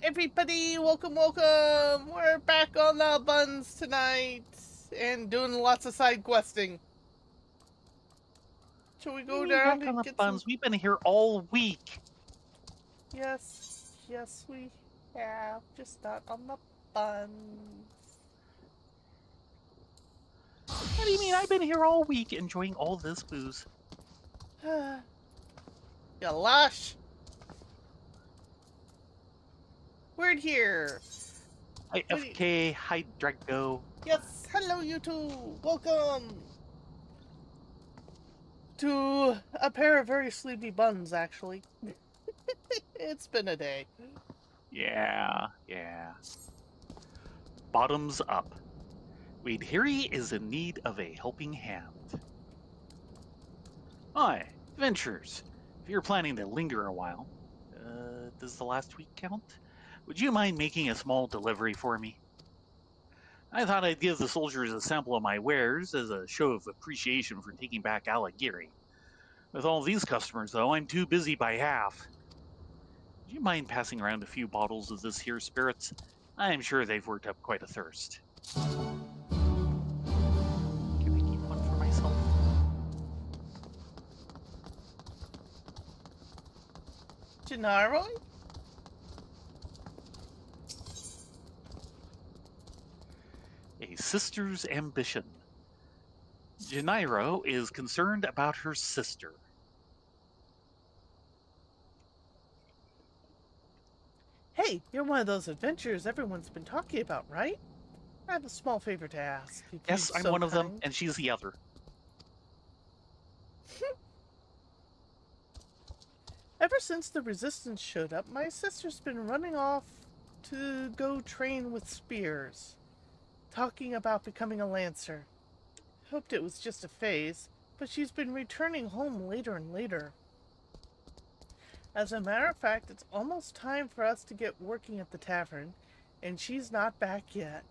everybody, welcome. We're back on the buns tonight and doing lots of side questing. Shall we go down Back on and the get buns. some? We've been here all week. Yes, we have, just not on the buns. What do you mean? I've been here all week enjoying all this booze. You lush. We're here. Hi, FK. Hi, Drago. Yes, hello you two. Welcome to a pair of very sleepy buns, actually. It's been a day. Yeah. Bottoms up. Wade Harry is in need of a helping hand. Hi, adventurers. If you're planning to linger a while, does the last week count? Would you mind making a small delivery for me? I thought I'd give the soldiers a sample of my wares as a show of appreciation for taking back Alighieri. With all these customers, though, I'm too busy by half. Would you mind passing around a few bottles of this here spirits? I'm sure they've worked up quite a thirst. Can I keep one for myself? Gennaro? A sister's ambition. Gennaro is concerned about her sister. Hey, you're one of those adventurers everyone's been talking about, right? I have a small favor to ask. Yes, I'm one of them, and she's the other. Ever since the resistance showed up, my sister's been running off to go train with spears, talking about becoming a lancer. Hoped it was just a phase, but she's been returning home later and later. As a matter of fact, it's almost time for us to get working at the tavern, and she's not back yet.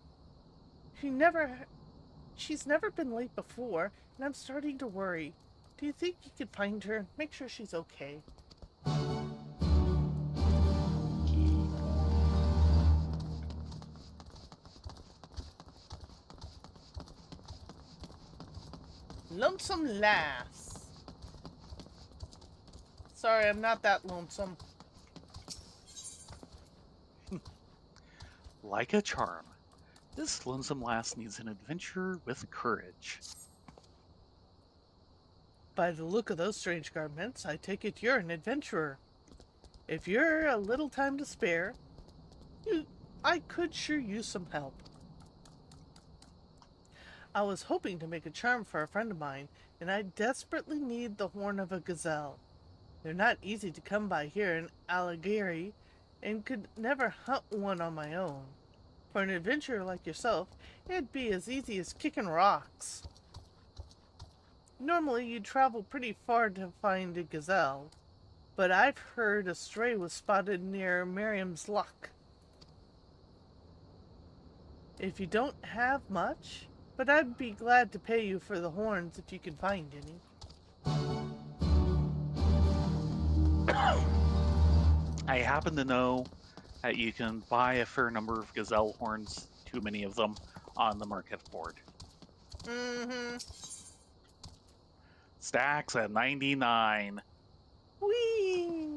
She's never been late before, and I'm starting to worry. Do you think you could find her and make sure she's okay? Lonesome lass. Sorry, I'm not that lonesome. Like a charm. This lonesome lass needs an adventure with courage. By the look of those strange garments, I take it you're an adventurer. If you're a little time to spare, I could sure use some help. I was hoping to make a charm for a friend of mine, and I desperately need the horn of a gazelle. They're not easy to come by here in Alighieri, and could never hunt one on my own. For an adventurer like yourself, it'd be as easy as kicking rocks. Normally, you'd travel pretty far to find a gazelle, but I've heard a stray was spotted near Miriam's Luck. If you don't have much, but I'd be glad to pay you for the horns if you can find any. I happen to know that you can buy a fair number of gazelle horns, too many of them, on the market board. Stacks at 99. Whee!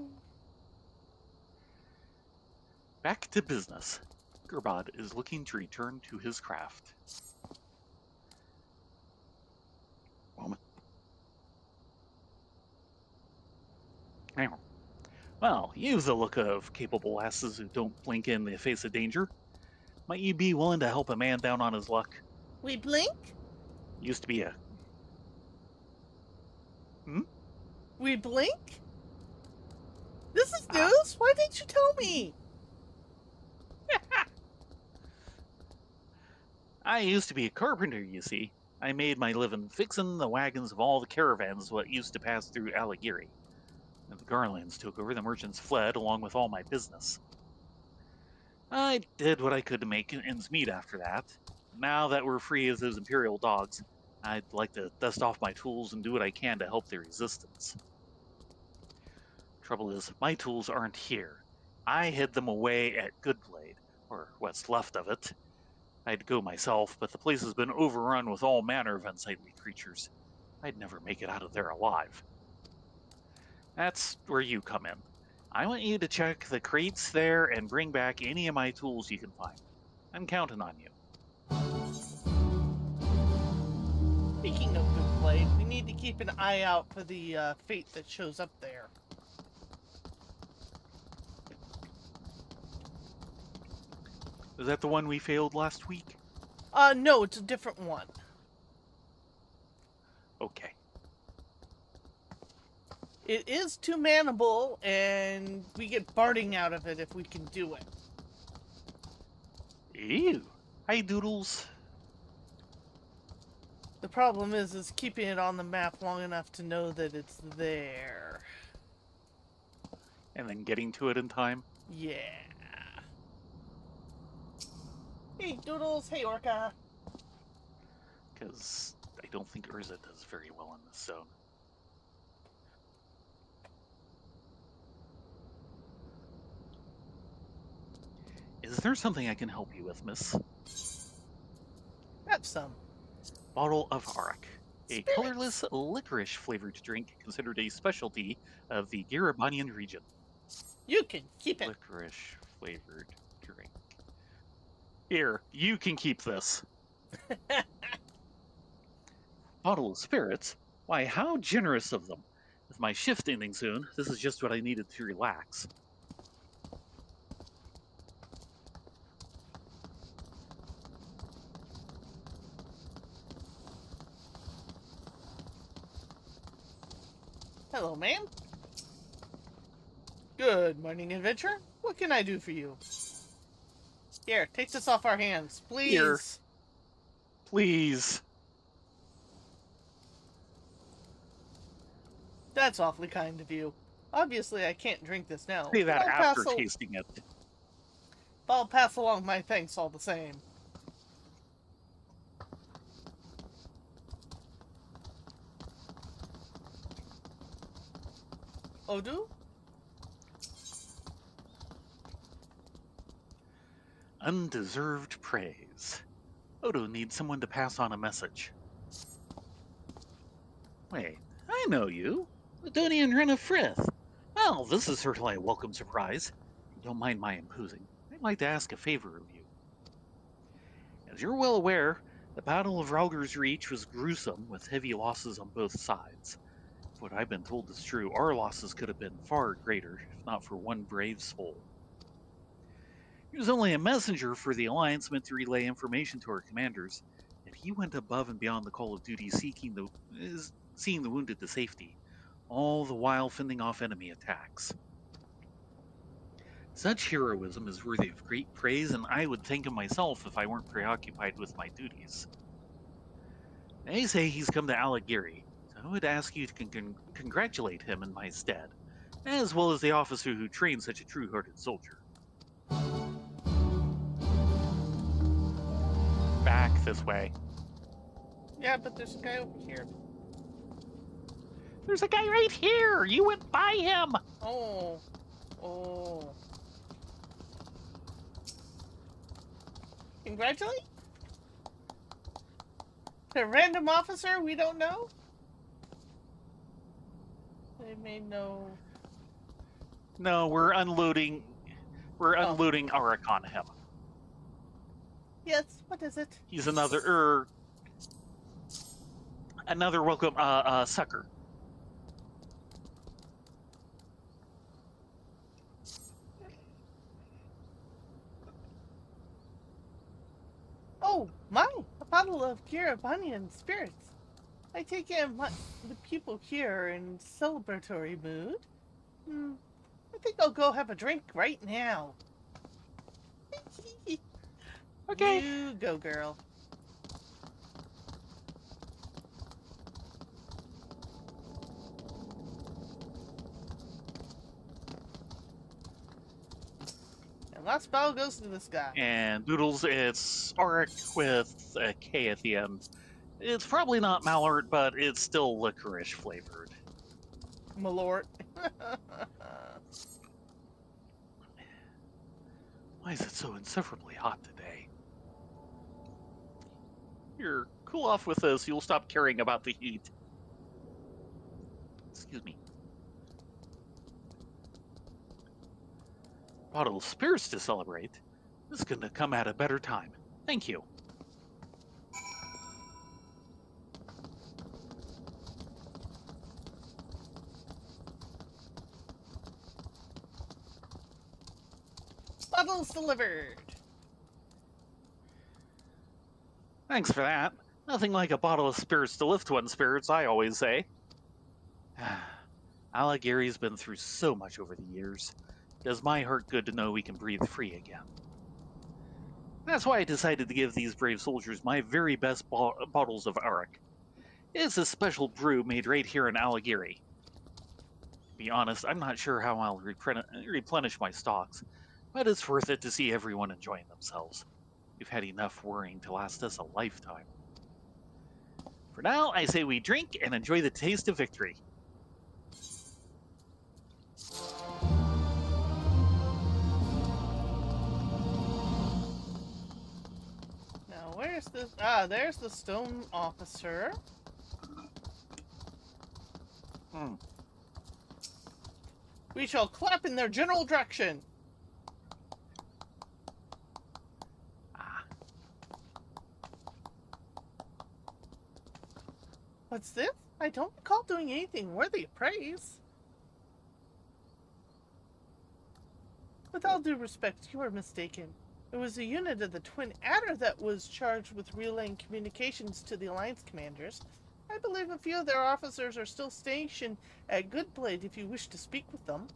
Back to business. Gerbod is looking to return to his craft. Moment. Well, you've the look of capable lasses who don't blink in the face of danger. Might you be willing to help a man down on his luck? We blink? Used to be a... We blink? This is news? Why didn't you tell me? I used to be a carpenter, you see. I made my living fixing the wagons of all the caravans what used to pass through Alighieri. When the Garlands took over, the merchants fled along with all my business. I did what I could to make ends meet after that. Now that we're free of those imperial dogs, I'd like to dust off my tools and do what I can to help the resistance. Trouble is, my tools aren't here, I hid them away at Goodblade, or what's left of it. I'd go myself, but the place has been overrun with all manner of unsightly creatures. I'd never make it out of there alive. That's where you come in. I want you to check the crates there and bring back any of my tools you can find. I'm counting on you. Speaking of good blade, we need to keep an eye out for the fate that shows up there. Is that the one we failed last week? No, it's a different one. Okay. It is two-manable, and we get barding out of it if we can do it. Ew. Hi, Doodles. The problem is keeping it on the map long enough to know that it's there. And then getting to it in time? Yeah. Hey, Doodles. Hey, Orca. Because I don't think Eorzea does very well in this zone. Is there something I can help you with, miss? Have some. Bottle of Arak, a Spirits. colorless licorice-flavored drink considered a specialty of the Hareband region. You can keep it. Licorice-flavored drink. Here, you can keep this. Bottle of spirits? Why, how generous of them. With my shift ending soon, this is just what I needed to relax. Hello, man. Good morning, adventure. What can I do for you? Here, take this off our hands, please. Here. Please. That's awfully kind of you. Obviously, I can't drink this now. Say that but after tasting it. I'll pass along my thanks all the same. Odu? Undeserved praise. Odo needs someone to pass on a message. Wait, I know you. Adonian Ren of Frith. Well, this is certainly a welcome surprise. Don't mind my imposing. I'd like to ask a favor of you. As you're well aware, the Battle of Rauger's Reach was gruesome, with heavy losses on both sides. If what I've been told is true, our losses could have been far greater, if not for one brave soul. He was only a messenger for the Alliance meant to relay information to our commanders, yet he went above and beyond the call of duty seeing the wounded to safety, all the while fending off enemy attacks. Such heroism is worthy of great praise, and I would thank him myself if I weren't preoccupied with my duties. They say he's come to Alagiri, so I would ask you to congratulate him in my stead, as well as the officer who trained such a true-hearted soldier. Back this way. Yeah, but there's a guy over here. There's a guy right here! You went by him! Oh. Congratulate? A random officer we don't know? They may know. No, we're unloading Arak on him. Yes, what is it? He's another welcome sucker. Oh, my! A bottle of Garabanian spirits. I take it the people here are in celebratory mood. I think I'll go have a drink right now. Okay. You go, girl. And last bottle goes to this guy. And Doodles, it's Arak with a K at the end. It's probably not Malort, but it's still licorice flavored. Malort. Why is it so insufferably hot today? Here, cool off with this. You'll stop caring about the heat. Excuse me. Bottle of spirits to celebrate. This couldn't have come at a better time. Thank you. Bottles delivered. Thanks for that. Nothing like a bottle of spirits to lift one's spirits, I always say. Aligary's been through so much over the years. It does my heart good to know we can breathe free again. That's why I decided to give these brave soldiers my very best bottles of Arak. It's a special brew made right here in Aligary. To be honest, I'm not sure how I'll replenish my stocks, but it's worth it to see everyone enjoying themselves. We've had enough worrying to last us a lifetime. For now, I say we drink and enjoy the taste of victory. Now, where's the... there's the stone officer. We shall clap in their general direction. What's this? I don't recall doing anything worthy of praise. With all due respect, you are mistaken. It was a unit of the Twin Adder that was charged with relaying communications to the Alliance commanders. I believe a few of their officers are still stationed at Goodblade if you wish to speak with them.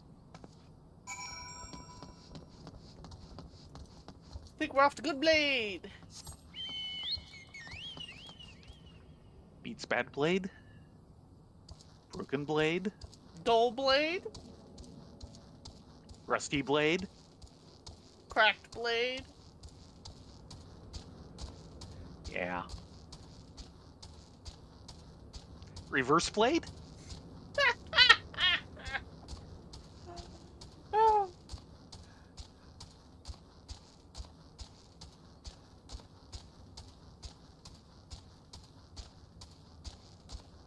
Think we're off to Goodblade! Beats Bad Blade? Broken Blade? Dull Blade? Rusty Blade? Cracked Blade? Yeah. Reverse Blade? Oh.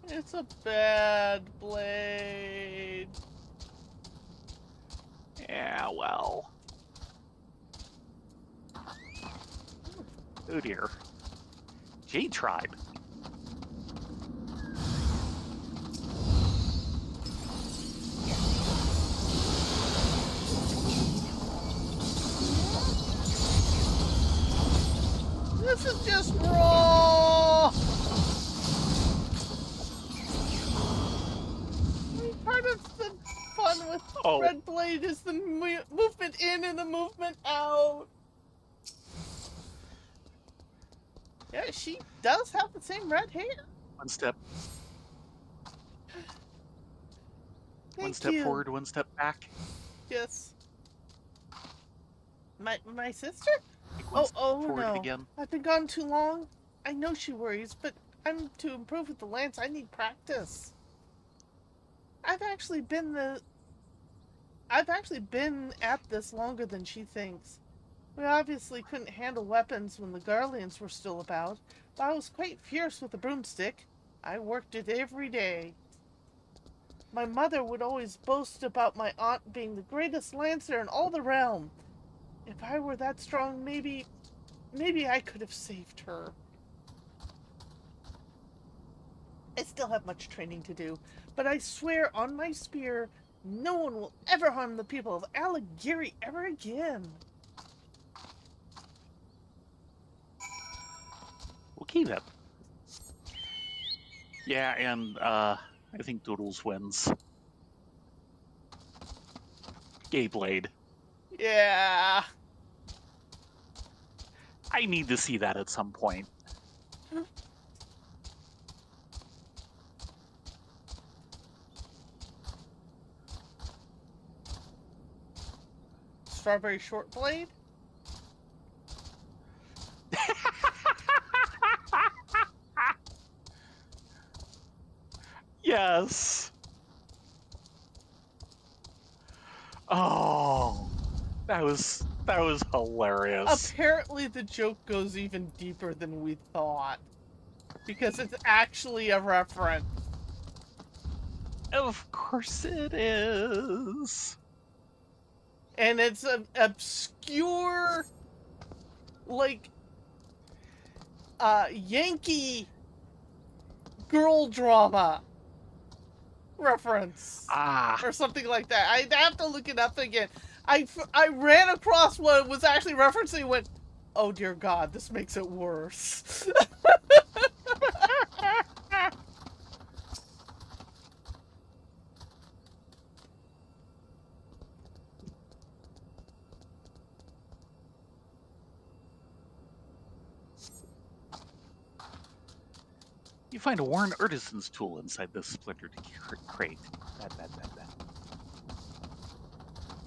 It's a bad blade. Yeah, well. Oh dear. Jade Tribe. This is just raw. Part of the fun with Red Blade is the movement in and the movement out. Yeah, she does have the same red hair. One step. Thank one step you. forward, one step back. Yes. My sister? Oh no. Again. I've been gone too long. I know she worries, but to improve with the lance, I need practice. I've actually been at this longer than she thinks. We obviously couldn't handle weapons when the Garleans were still about, but I was quite fierce with a broomstick. I worked it every day. My mother would always boast about my aunt being the greatest lancer in all the realm. If I were that strong, maybe I could have saved her. I still have much training to do, but I swear on my spear, no one will ever harm the people of Aligary ever again. Okay then. Yeah, and I think Doodles wins. Gay Blade. Yeah. I need to see that at some point. Strawberry Short Blade? Yes. Oh, that was That was hilarious. Apparently the joke goes even deeper than we thought. Because it's actually a reference. Of course it is. And it's an obscure, like, Yankee girl drama reference. Ah. Or something like that. I'd have to look it up again. I ran across what it was actually referencing and went, oh dear God, this makes it worse. You find a worn artisan's tool inside this splintered crate. Bad.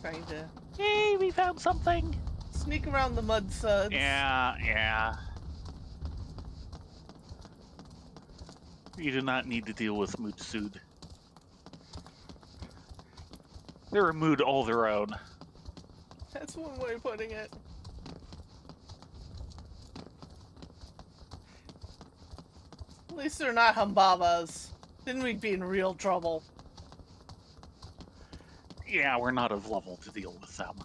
Trying to Hey, we found something. sneak around the mud suds. Yeah. You do not need to deal with mood sood. They're a mood all their own. That's one way of putting it. At least they're not humbabas. Then we'd be in real trouble. Yeah, we're not of level to deal with them.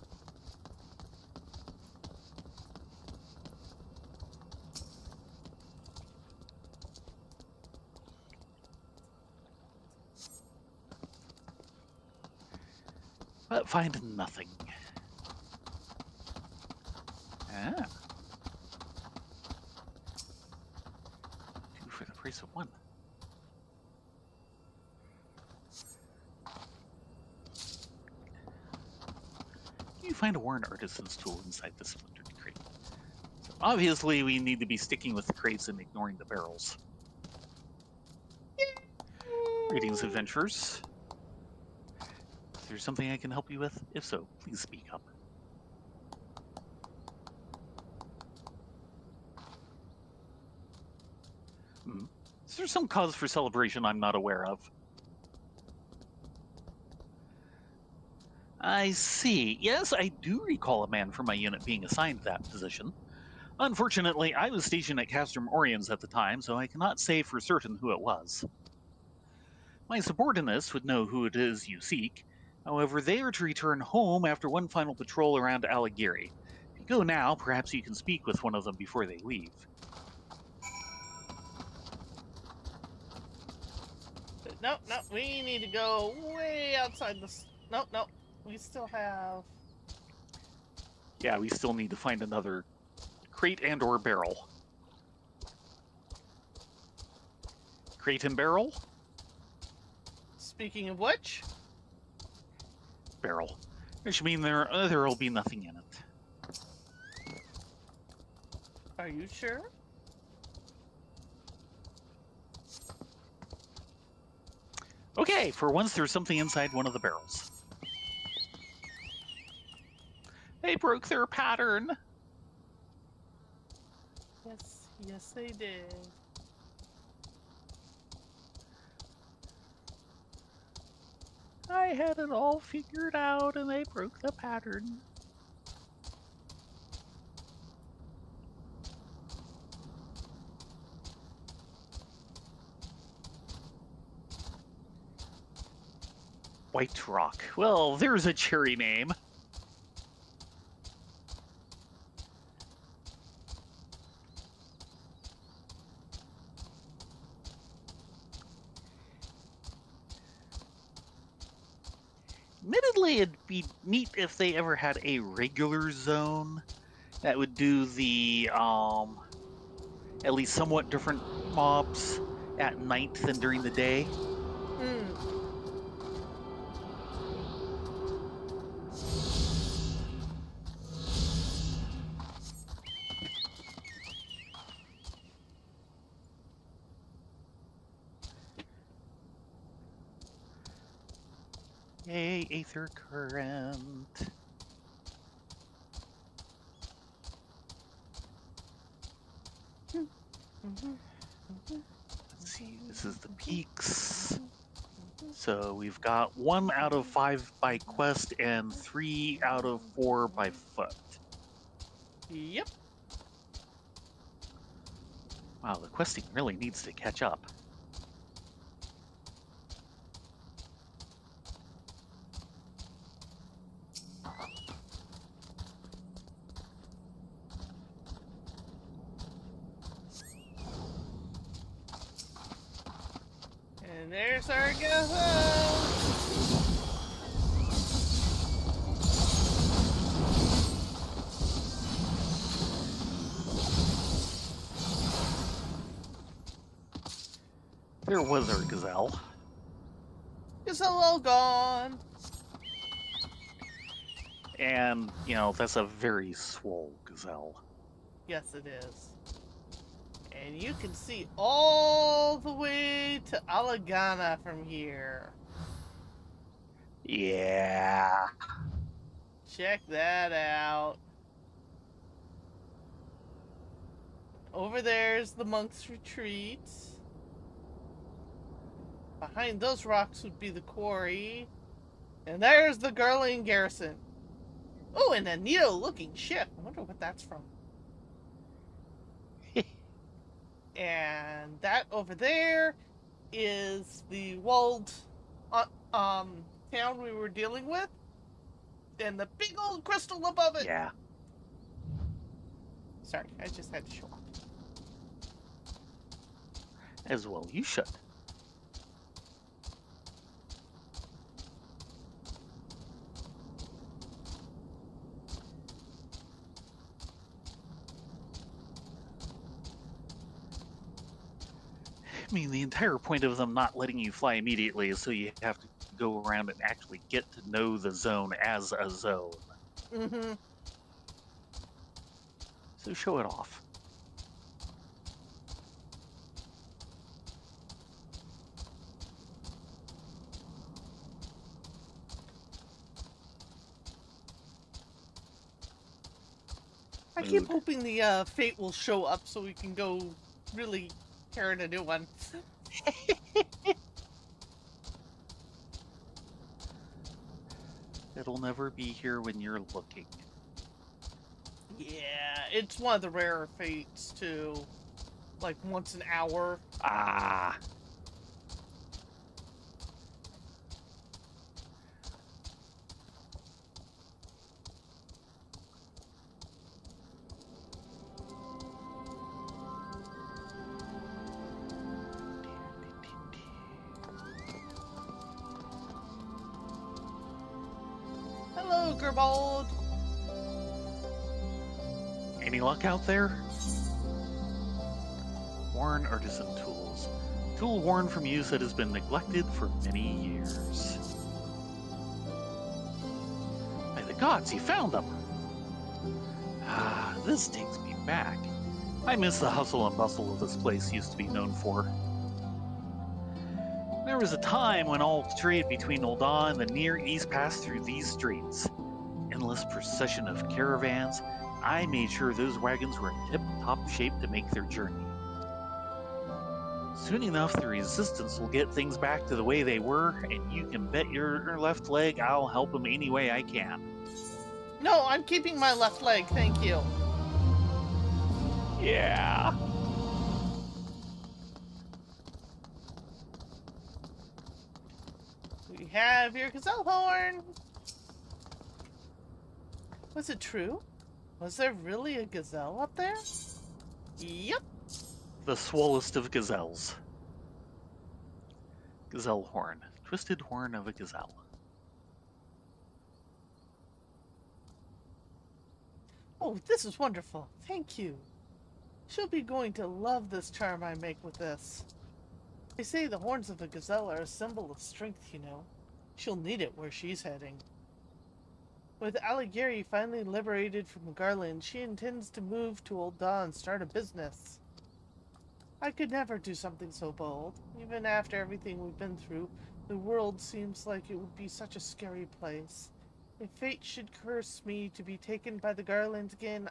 But find nothing. Ah. 2 for the price of 1. You find a worn artisan's tool inside the splintered crate. So obviously, we need to be sticking with the crates and ignoring the barrels. Greetings, adventurers. Is there something I can help you with? If so, please speak up. Is there some cause for celebration I'm not aware of? I see. Yes, I do recall a man from my unit being assigned that position. Unfortunately, I was stationed at Castrum Oriens at the time, so I cannot say for certain who it was. My subordinates would know who it is you seek. However, they are to return home after one final patrol around Alighieri. If you go now, perhaps you can speak with one of them before they leave. Nope, we need to go way outside this. Nope, we still have... Yeah, we still need to find another crate and or barrel. Crate and barrel? Speaking of which... Barrel. Which means there'll be nothing in it. Are you sure? Okay, for once there's something inside one of the barrels. They broke their pattern. Yes they did. I had it all figured out and they broke the pattern. White Rock. Well, there's a cherry name. Admittedly, it'd be neat if they ever had a regular zone that would do the, at least somewhat different mobs at night than during the day. Yay, Aether Current. Let's see, this is the peaks. So we've got 1 out of 5 by quest and 3 out of 4 by foot. Yep. Wow, the questing really needs to catch up. And there's our gazelle. There was our gazelle. Gazelle all gone. And, that's a very swole gazelle. Yes, it is. And you can see all the way to Alagana from here. Yeah. Check that out. Over there's the monk's retreat. Behind those rocks would be the quarry. And there's the Garland garrison. Oh, and a neat-looking ship. I wonder what that's from. And that over there is the walled town we were dealing with. And the big old crystal above it. Yeah. Sorry, I just had to show off. As well you should. I mean, the entire point of them not letting you fly immediately is so you have to go around and actually get to know the zone as a zone. Mm-hmm. So show it off. I keep hoping the fate will show up so we can go really carry a new one. It'll never be here when you're looking. Yeah, it's one of the rarer fates too. Like once an hour. Ah. Hello, Gerbold. Any luck out there? Worn artisan tools. Tool worn from use that has been neglected for many years. By the gods, he found them! Ah, this takes me back. I miss the hustle and bustle of this place used to be known for. There was a time when all trade between Ul'dah and the Near East passed through these streets. Endless procession of caravans. I made sure those wagons were in tip-top shape to make their journey. Soon enough, the resistance will get things back to the way they were, and you can bet your left leg I'll help them any way I can. No, I'm keeping my left leg, thank you. Yeah. We have your gazelle horn. Was it true? Was there really a gazelle up there? Yep. The swollest of gazelles. Gazelle horn. Twisted horn of a gazelle. Oh, this is wonderful. Thank you. She'll be going to love this charm I make with this. They say the horns of a gazelle are a symbol of strength, you know. She'll need it where she's heading. With Alighieri finally liberated from Garland, she intends to move to Ul'dah and start a business. I could never do something so bold. Even after everything we've been through, the world seems like it would be such a scary place. If fate should curse me to be taken by the Garlands again,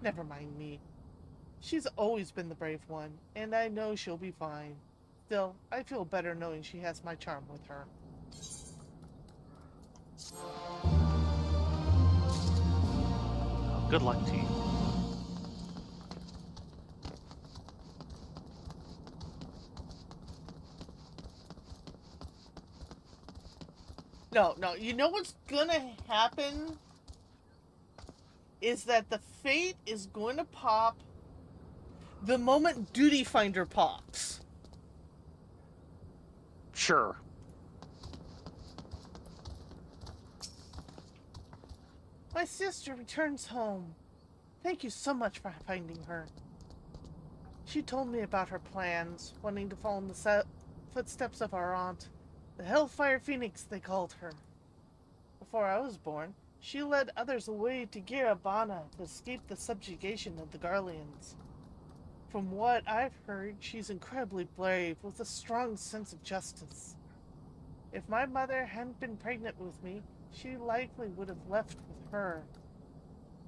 Never mind me. She's always been the brave one, and I know she'll be fine. Still, I feel better knowing she has my charm with her. Good luck to you. No, you know what's gonna happen? Is that the fate is going to pop the moment Duty Finder pops. Sure. My sister returns home. Thank you so much for finding her. She told me about her plans, wanting to follow in the footsteps of our aunt, the Hellfire Phoenix they called her. Before I was born, she led others away to Girabana to escape the subjugation of the Garleans. From what I've heard, she's incredibly brave with a strong sense of justice. If my mother hadn't been pregnant with me, she likely would have left with her.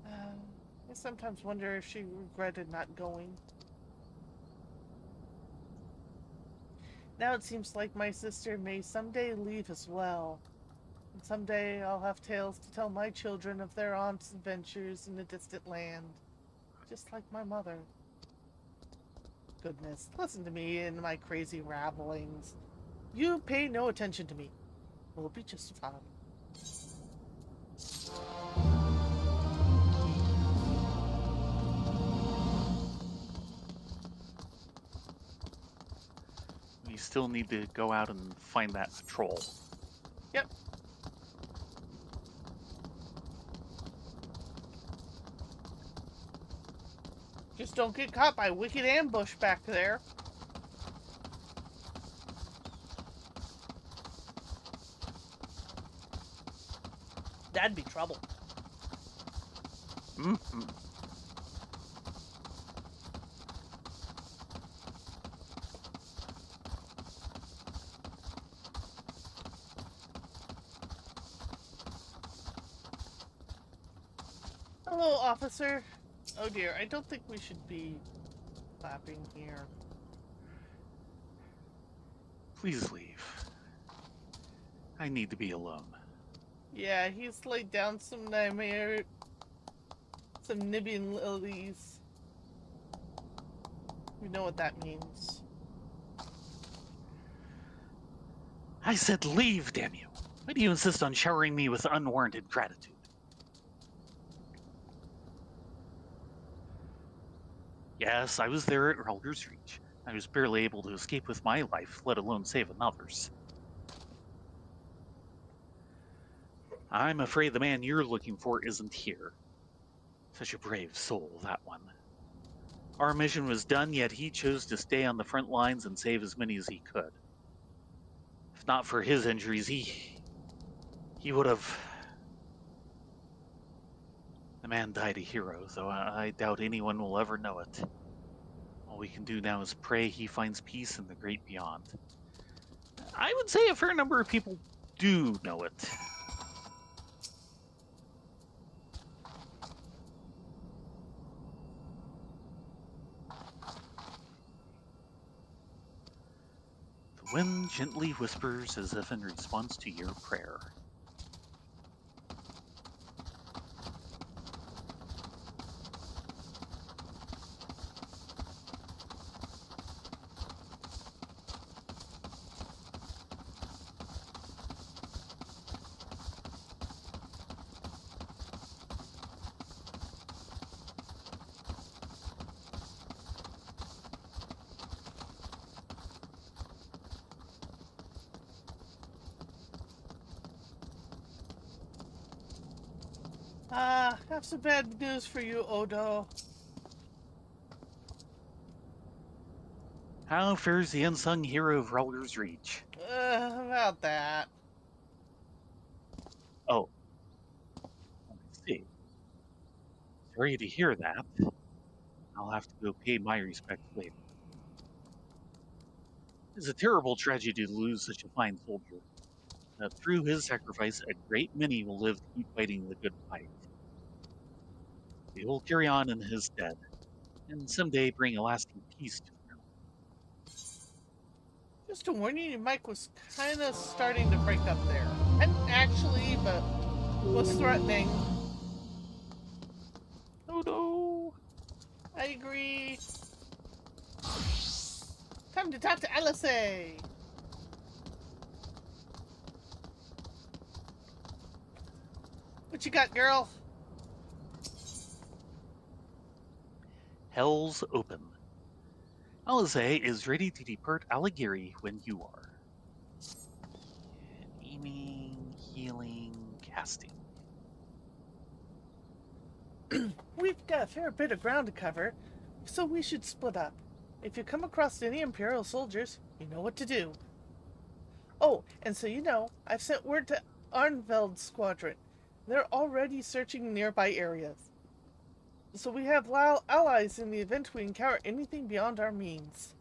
I sometimes wonder if she regretted not going. Now it seems like my sister may someday leave as well. And someday I'll have tales to tell my children of their aunt's adventures in a distant land. Just like my mother. Goodness, listen to me and my crazy rabblings. You pay no attention to me. We'll be just fine. We still need to go out and find that patrol. Yep. Just don't get caught by a wicked ambush back there. That'd be trouble. Mm-hmm. Hello, officer. Oh dear, I don't think we should be clapping here. Please leave. I need to be alone. Yeah, he's laid down some Nibian lilies. We know what that means. I said leave, damn you. Why do you insist on showering me with unwarranted gratitude? Yes, I was there at Relder's Reach. I was barely able to escape with my life, let alone save another's. I'm afraid the man you're looking for isn't here. Such a brave soul, that one. Our mission was done, yet he chose to stay on the front lines and save as many as he could. If not for his injuries, he would have... The man died a hero, though I doubt anyone will ever know it. All we can do now is pray he finds peace in the great beyond. I would say a fair number of people do know it. The wind gently whispers as if in response to your prayer. I have some bad news for you, Odo. How fares the unsung hero of Relder's Reach? About that. Oh, I see. Sorry to hear that. I'll have to go pay my respects later. It's a terrible tragedy to lose such a fine soldier. That through his sacrifice, a great many will live to keep fighting the good fight. They will carry on in his stead, and someday bring a lasting peace to the realm. Just to warn you, your mic was kind of starting to break up there. And actually, but was threatening. Oh no. I agree. Time to talk to Eorzea. What you got, girl? Hell's open. Eorzea is ready to depart Aligiri when you are. Aiming, healing, casting. We've got a fair bit of ground to cover, so we should split up. If you come across any Imperial soldiers, you know what to do. Oh, and so you know, I've sent word to Arnveld's squadron. They're already searching nearby areas. So we have allies in the event we encounter anything beyond our means.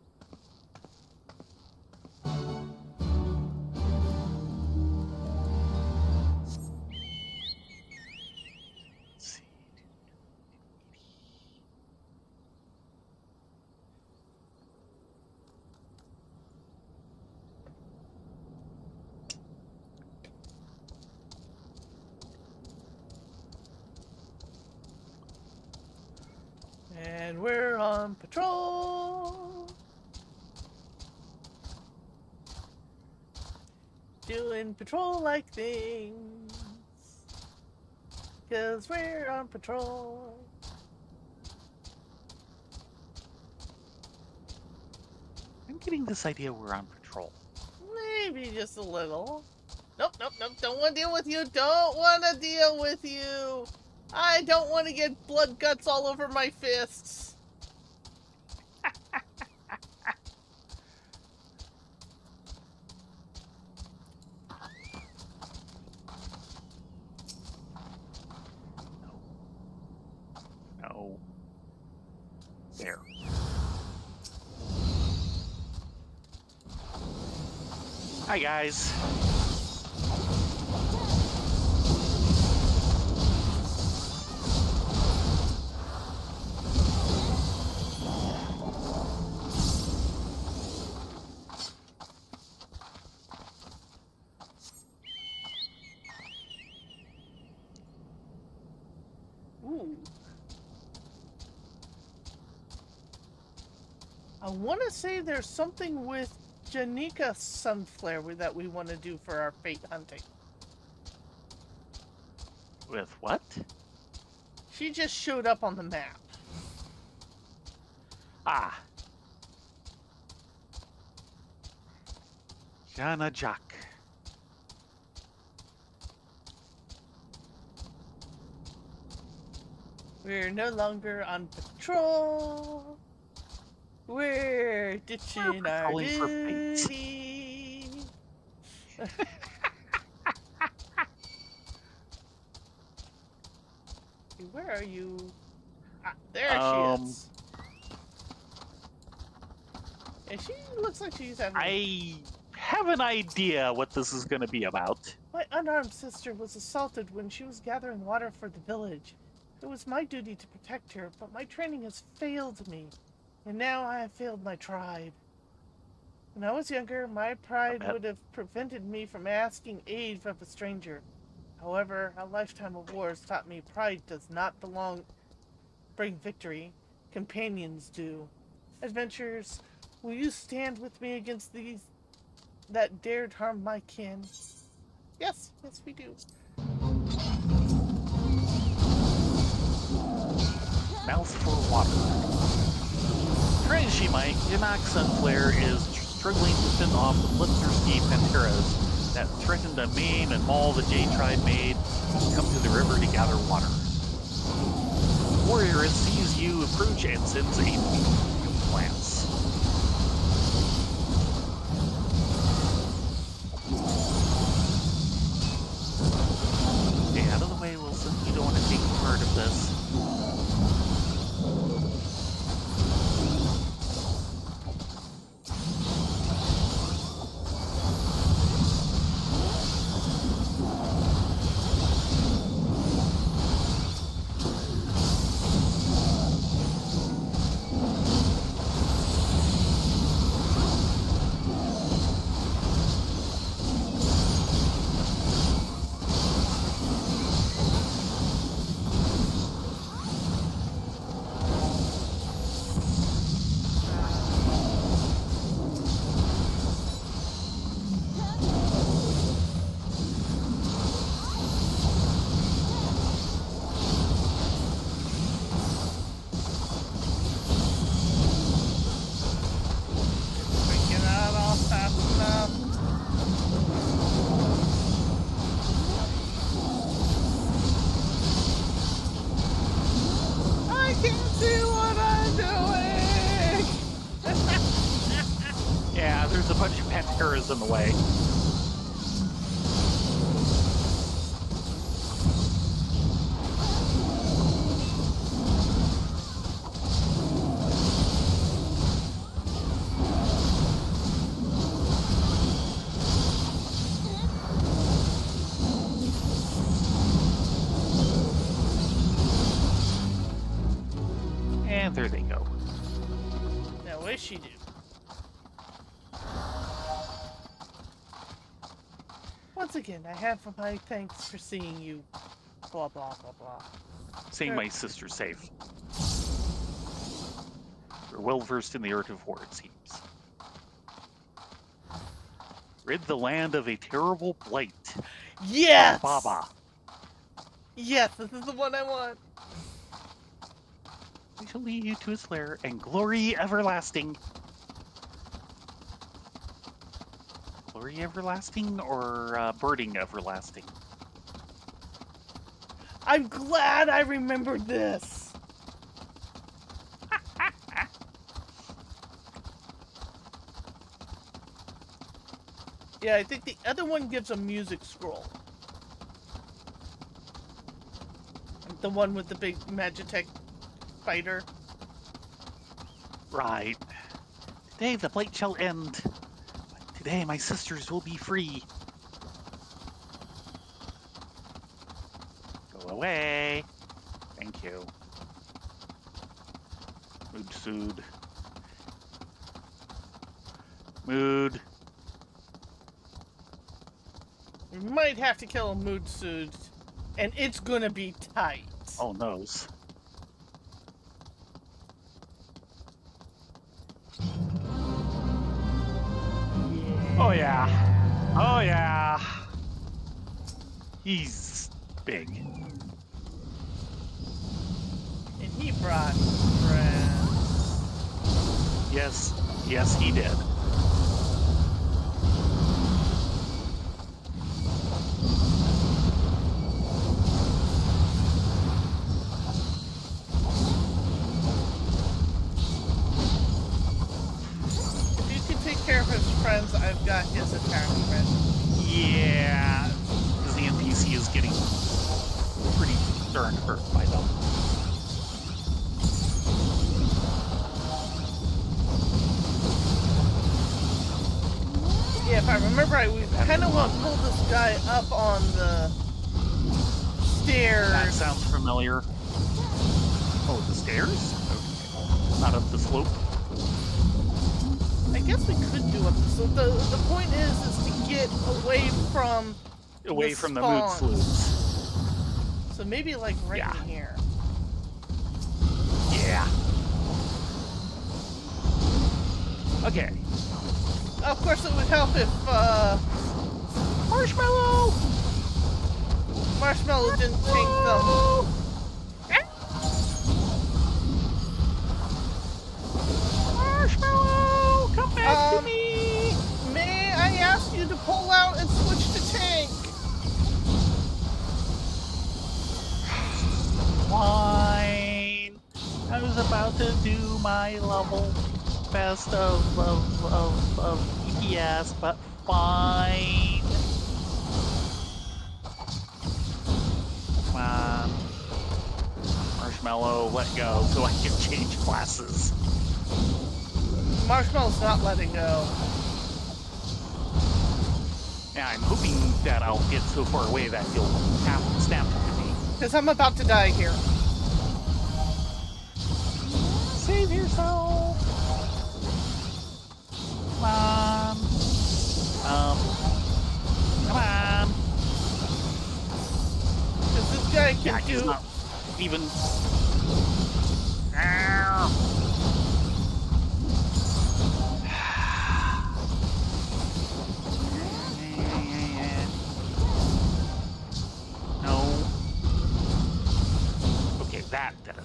Let's see. And we're on patrol. Doing patrol-like things. 'Cause we're on patrol. I'm getting this idea we're on patrol. Maybe just a little. Nope. Don't want to deal with you. Don't want to deal with you. I don't want to get blood guts all over my fists. No. There. Hi, guys. Ooh. I want to say there's something with Janika Sunflare that we want to do for our fate hunting. With what? She just showed up on the map. Ah. Jana Jack. We're no longer on patrol. We're ditching our patrolling for fate. duty. Where are you? Ah, there she is. And she looks like she's having... I have an idea what this is going to be about. My unarmed sister was assaulted when she was gathering water for the village. It was my duty to protect her, but my training has failed me. And now I have failed my tribe. When I was younger, my pride would have prevented me from asking aid from a stranger. However, a lifetime of wars taught me pride does not bring victory. Companions do. Adventurers, will you stand with me against these that dared harm my kin? Yes, we do. Mouth for water. Try as she might, Yamak Sunflare is struggling to fend off the bloodthirsty Panteras that threaten to maim and maul the Jade tribe made come to the river to gather water. The warrior sees you approach and sends a glance. Stay out of the way, Wilson. You don't want to take part of this. monsters in the way. And there they go. Now, what does she do? Once again, I have my thanks for seeing you. Blah, blah, blah, blah. Seeing my sister safe. You're well versed in the art of war, it seems. Rid the land of a terrible blight. Yes! Baba. Yes, this is the one I want. We shall lead you to its lair and glory everlasting. Glory everlasting or birding everlasting? I'm glad I remembered this. Yeah, I think the other one gives a music scroll. The one with the big Magitech fighter. Right. Today the blight shall end. Today my sisters will be free. Go away. Thank you. Mood soothe. Mood. We might have to kill a mood suit, and it's gonna be tight. Oh, noes. Oh yeah. Oh yeah. He's big. And he brought friends. Yes. Yes, he did. If you can take care of his friends, I've got his attachment. Yeah. Because the NPC is getting pretty darn hurt by them. Yeah, if I remember right, we kind of want to pull this guy up on the stairs. That sounds familiar. Oh, the stairs? Okay. Not up the slope. I guess we could do it. So the point is to get away from The mood spawns. sleuths. So maybe like right Yeah. in here. Yeah. Okay. Of course, it would help if Marshmallow! Marshmallow didn't tank them. Marshmallow! Come back to me! May I ask you to pull out and switch to tank? Fine. I was about to do my level best of EPS, but fine. Come on. Marshmallow, let go so I can change classes. Marshmallow's not letting go. Yeah, I'm hoping that I'll get so far away that he'll snap to me. Because I'm about to die here. Save yourself! Come on. Come on. Because this guy can Yeah, he's do... not even... Ow. No. Okay, that did it.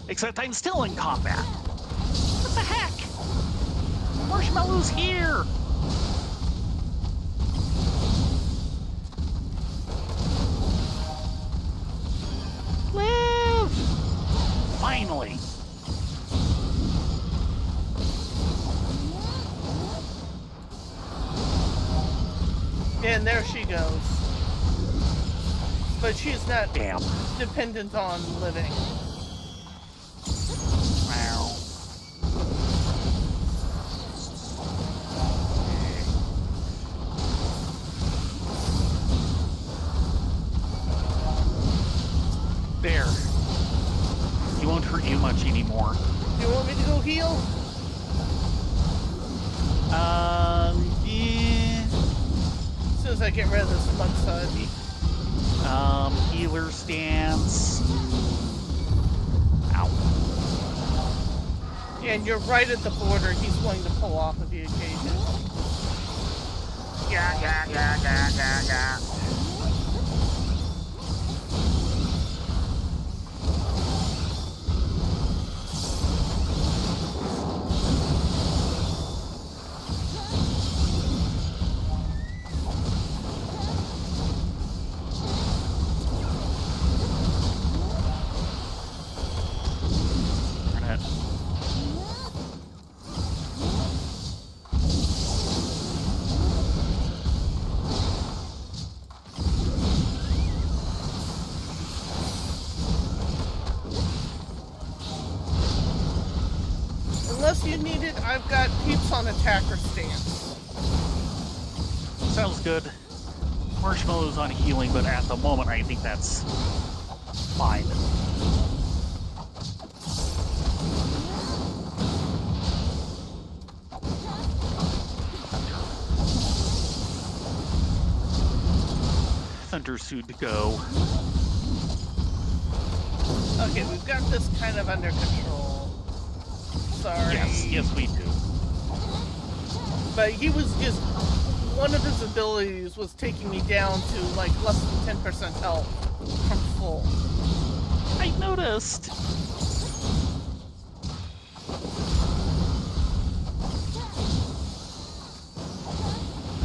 Except I'm still in combat. What the heck? Marshmallow's here! Live! Finally! And there she goes. But she's not Damn. dependent on living. Wow. There. He won't hurt you much anymore. You want me to go heal? Yeah. As soon as I get rid of this mud side. Healer stance. Ow. And you're right at the border. He's willing to pull off of the occasion. Yeah. Unless you need it, I've got peeps on attacker stance. Sounds good. Marshmallow's on healing, but at the moment I think that's fine. Thunder suit to go. Okay, we've got this kind of under control. Sorry. Yes, we do. But he was just... One of his abilities was taking me down to, like, less than 10% health from full. I noticed.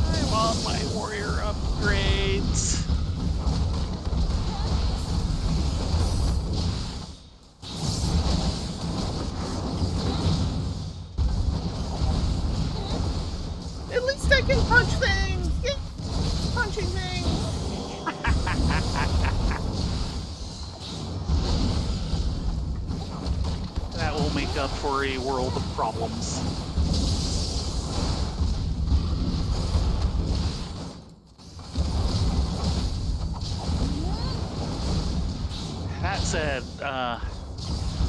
I want my warrior upgrades. At least I can punch things! Yeah. Punching things! That will make up for a world of problems. That said,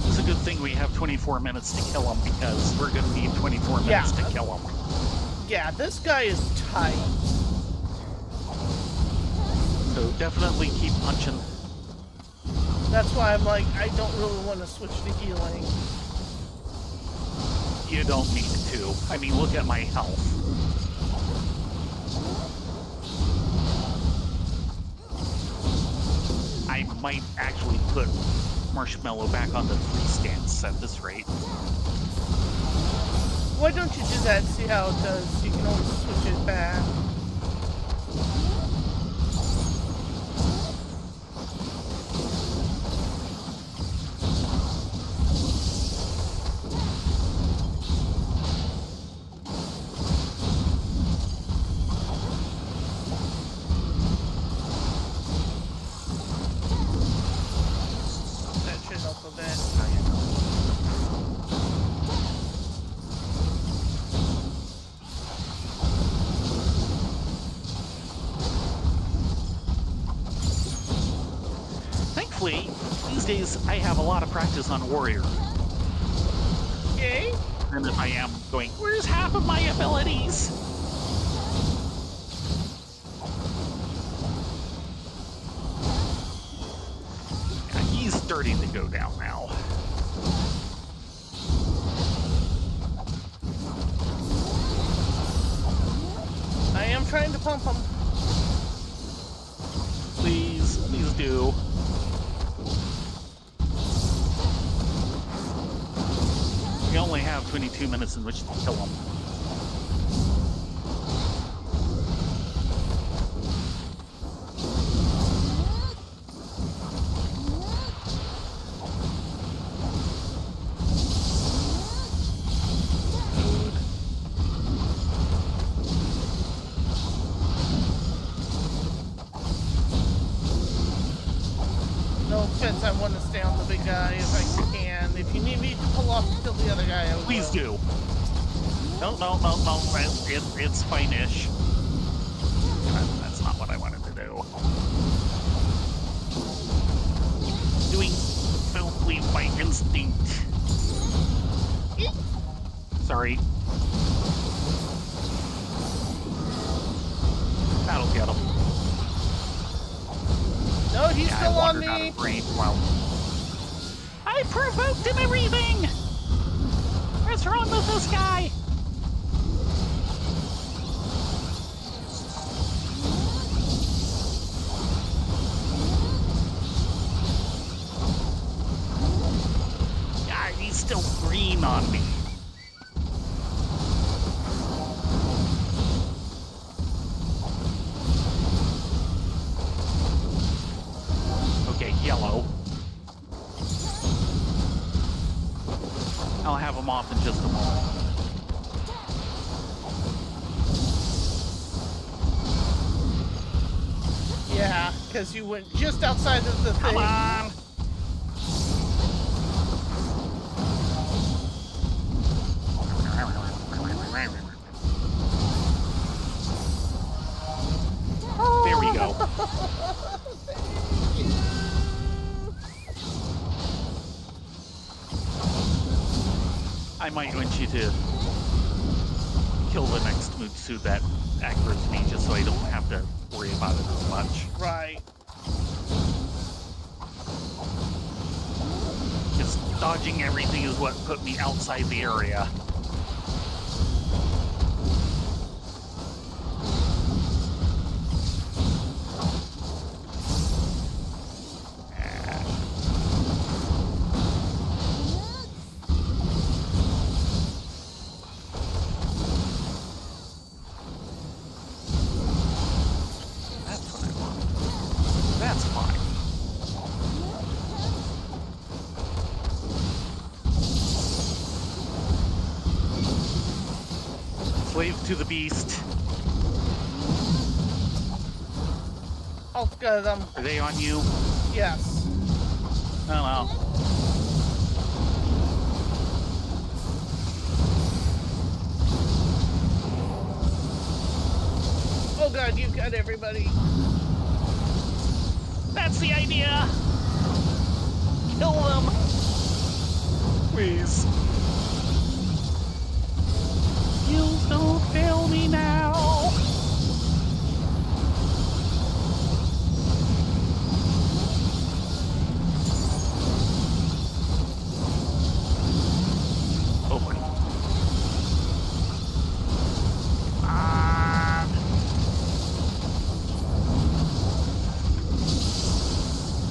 it's a good thing we have 24 minutes to kill him because we're going to need 24 minutes to kill him. Yeah, this guy is tight. So definitely keep punching. That's why I'm like, I don't really want to switch to healing. You don't need to. I mean, look at my health. I might actually put Marshmallow back on the 3 stance at this rate. Why don't you do that and see how it does? You can always switch it back. That should help a bit. Thankfully, these days I have a lot of practice on Warrior. Okay. And if I am going, where's half of my abilities? Yeah, he's starting to go down now. I am trying to pump him. Please do. We only have 22 minutes in which to kill him. defense, I want to stay on the big guy if I can. If you need me to pull off to kill the other guy, I will. Please do. No. It's fine-ish. That's not what I wanted to do. Doing filthily by instinct. Sorry. That'll get him. No, he's still on me. Out of range. Wow. I provoked him everything! What's wrong with this guy? God, he's still green on me. Okay, yellow. I'll have him off in just a moment. Yeah, because you went just outside of the thing. Come on! There we go. I might want you to kill the next Mutsu that aggroes me just so I don't have to worry about it as much. Right. Because dodging everything is what put me outside the area. Slave to the beast. I'll get them. Are they on you? Yes. Oh well. Oh god, you've got everybody. That's the idea! Kill them! Please. You don't fail me now! Open.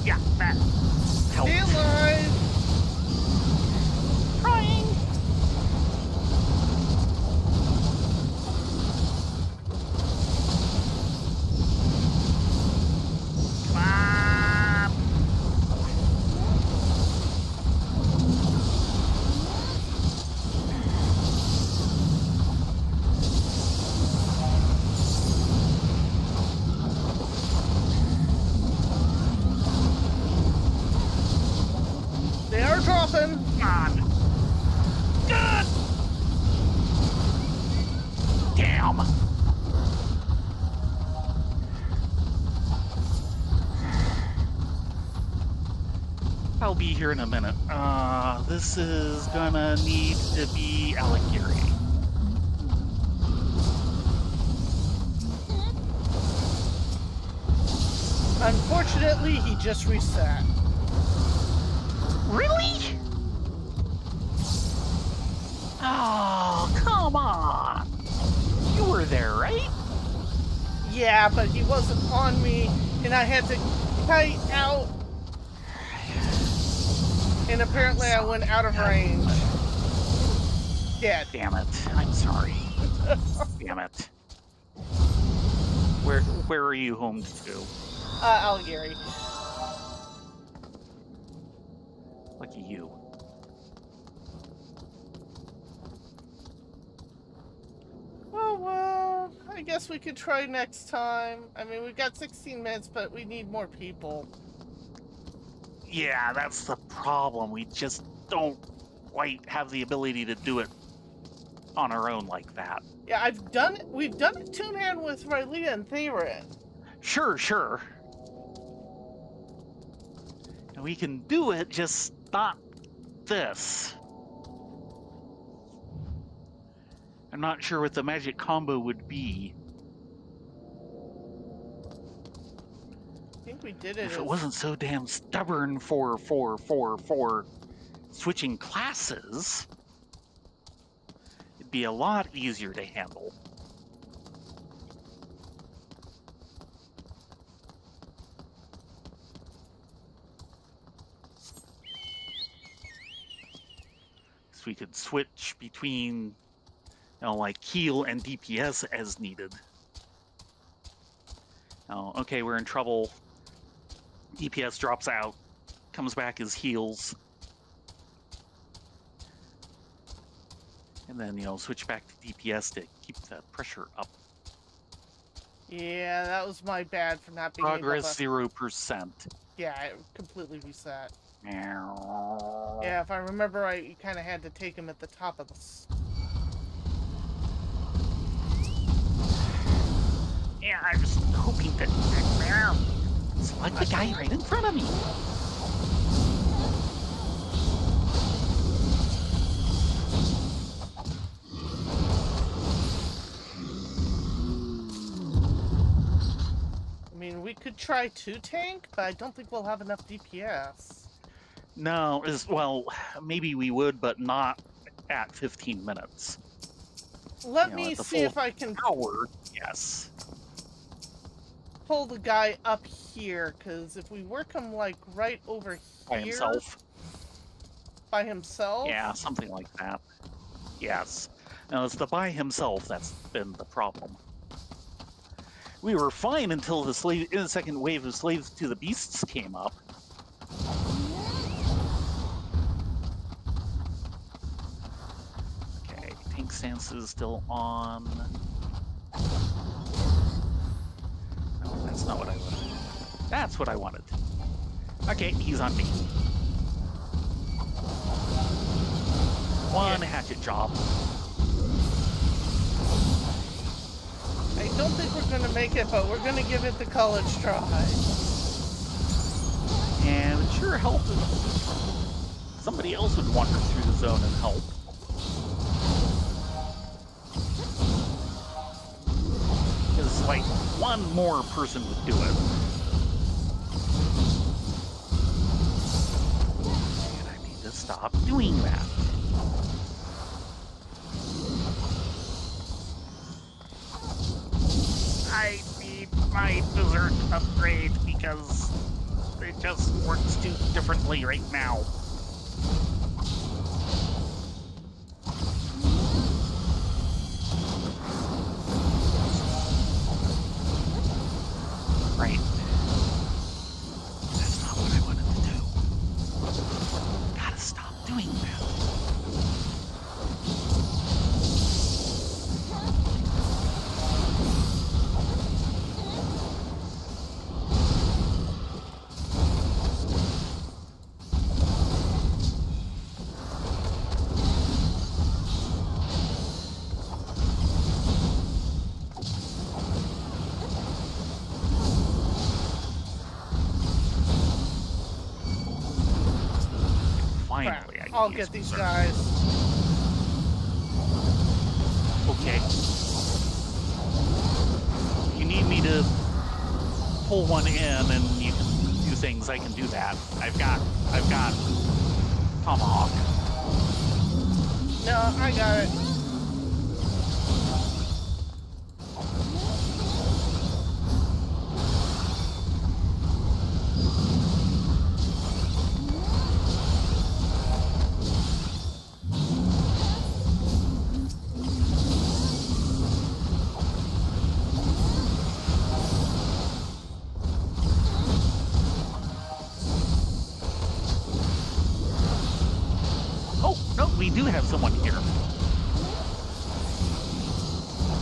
Yeah, that helped. Stay alive! Trying! Come on! They are dropping. Come on! Good! Damn! I'll be here in a minute. This is gonna need to be Alighieri. Unfortunately, he just reset. Really? Oh, come on! You were there, right? Yeah, but he wasn't on me, and I had to kite out. And apparently I went out of range. Dead. Damn it. I'm sorry. Damn it. Where are you home to? Alighieri. Lucky you. Oh, well, I guess we could try next time. I mean, we've got 16 minutes, but we need more people. Yeah, that's the problem. We just don't quite have the ability to do it on our own like that. Yeah, I've done it. We've done it two-man with Rylea and Theron. Sure. And we can do it, just not this. I'm not sure what the magic combo would be. I think we did it If it as... wasn't so damn stubborn for switching classes, it'd be a lot easier to handle. So we could switch between, like heal and DPS as needed. Oh, okay, we're in trouble. DPS drops out, comes back as heals. And then, switch back to DPS to keep the pressure up. Yeah, that was my bad for not being Progress able to... 0%. Yeah, it completely reset. Meow. Yeah, if I remember right, you kind of had to take him at the top of the... Yeah, I was hoping that... Select the guy right in front of me. I mean, we could try 2-tank, but I don't think we'll have enough DPS. No, well, maybe we would, but not at 15 minutes. Let me see if I can power. Yes. pull the guy up here, because if we work him, like, right over here... By himself? By himself? Yeah, something like that. Yes. No, it's the by himself that's been the problem. We were fine until the second wave of slaves to the beasts came up. Okay, tank stance is still on. No, that's not what I wanted. That's what I wanted. Okay, he's on me. One hatchet job. I don't think we're going to make it, but we're going to give it the college try. And it sure helped if somebody else would wander through the zone and help. Because, like, one more person would do it. And I need to stop doing that. I need my dessert upgrade because it just works too differently right now. Right. That's not what I wanted to do. Gotta stop doing that. Finally, I can I'll use get these berserk. guys. Okay. If you need me to pull one in and you can do things, I can do that. I've got Tomahawk. No, I got it. Oh, no, we do have someone here.